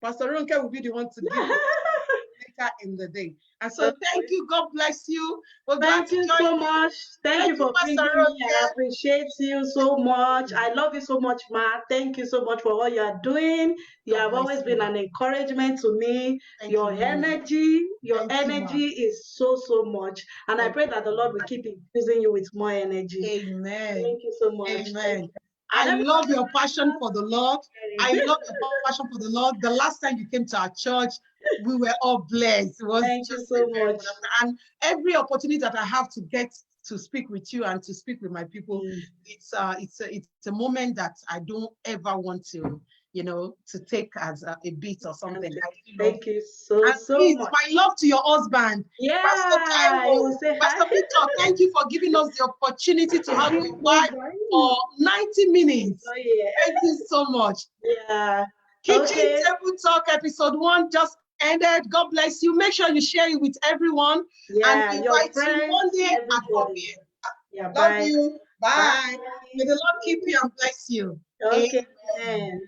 Pastor Ronke will be the one to give it later in the day. And so thank you. God bless you. Thank you so much. Thank you for bringing me. I appreciate you so much. I love you so much, Ma. Thank you so much for what you are doing. You have always been an encouragement to me. Your energy is so much. And I pray that the Lord will keep infusing you with more energy. Amen. Thank you so much. Amen. I love your passion for the Lord. I love your passion for the Lord. The last time you came to our church, we were all blessed. It was Thank you so much. And every opportunity that I have to get to speak with you and to speak with my people, it's a moment that I don't ever want to, to take as a bit or something. Thank you so much. My love to your husband. Yeah, Pastor Taiwo, Pastor Victor, thank you for giving us the opportunity to have your wife for 90 minutes. Oh, yeah. Thank you so much. Yeah. Kitchen Table Talk episode 1 just ended. God bless you. Make sure you share it with everyone. Yeah, and invite you Monday at 4 p.m. Yeah, love you. Bye. May the Lord keep you and bless you. Okay. Amen.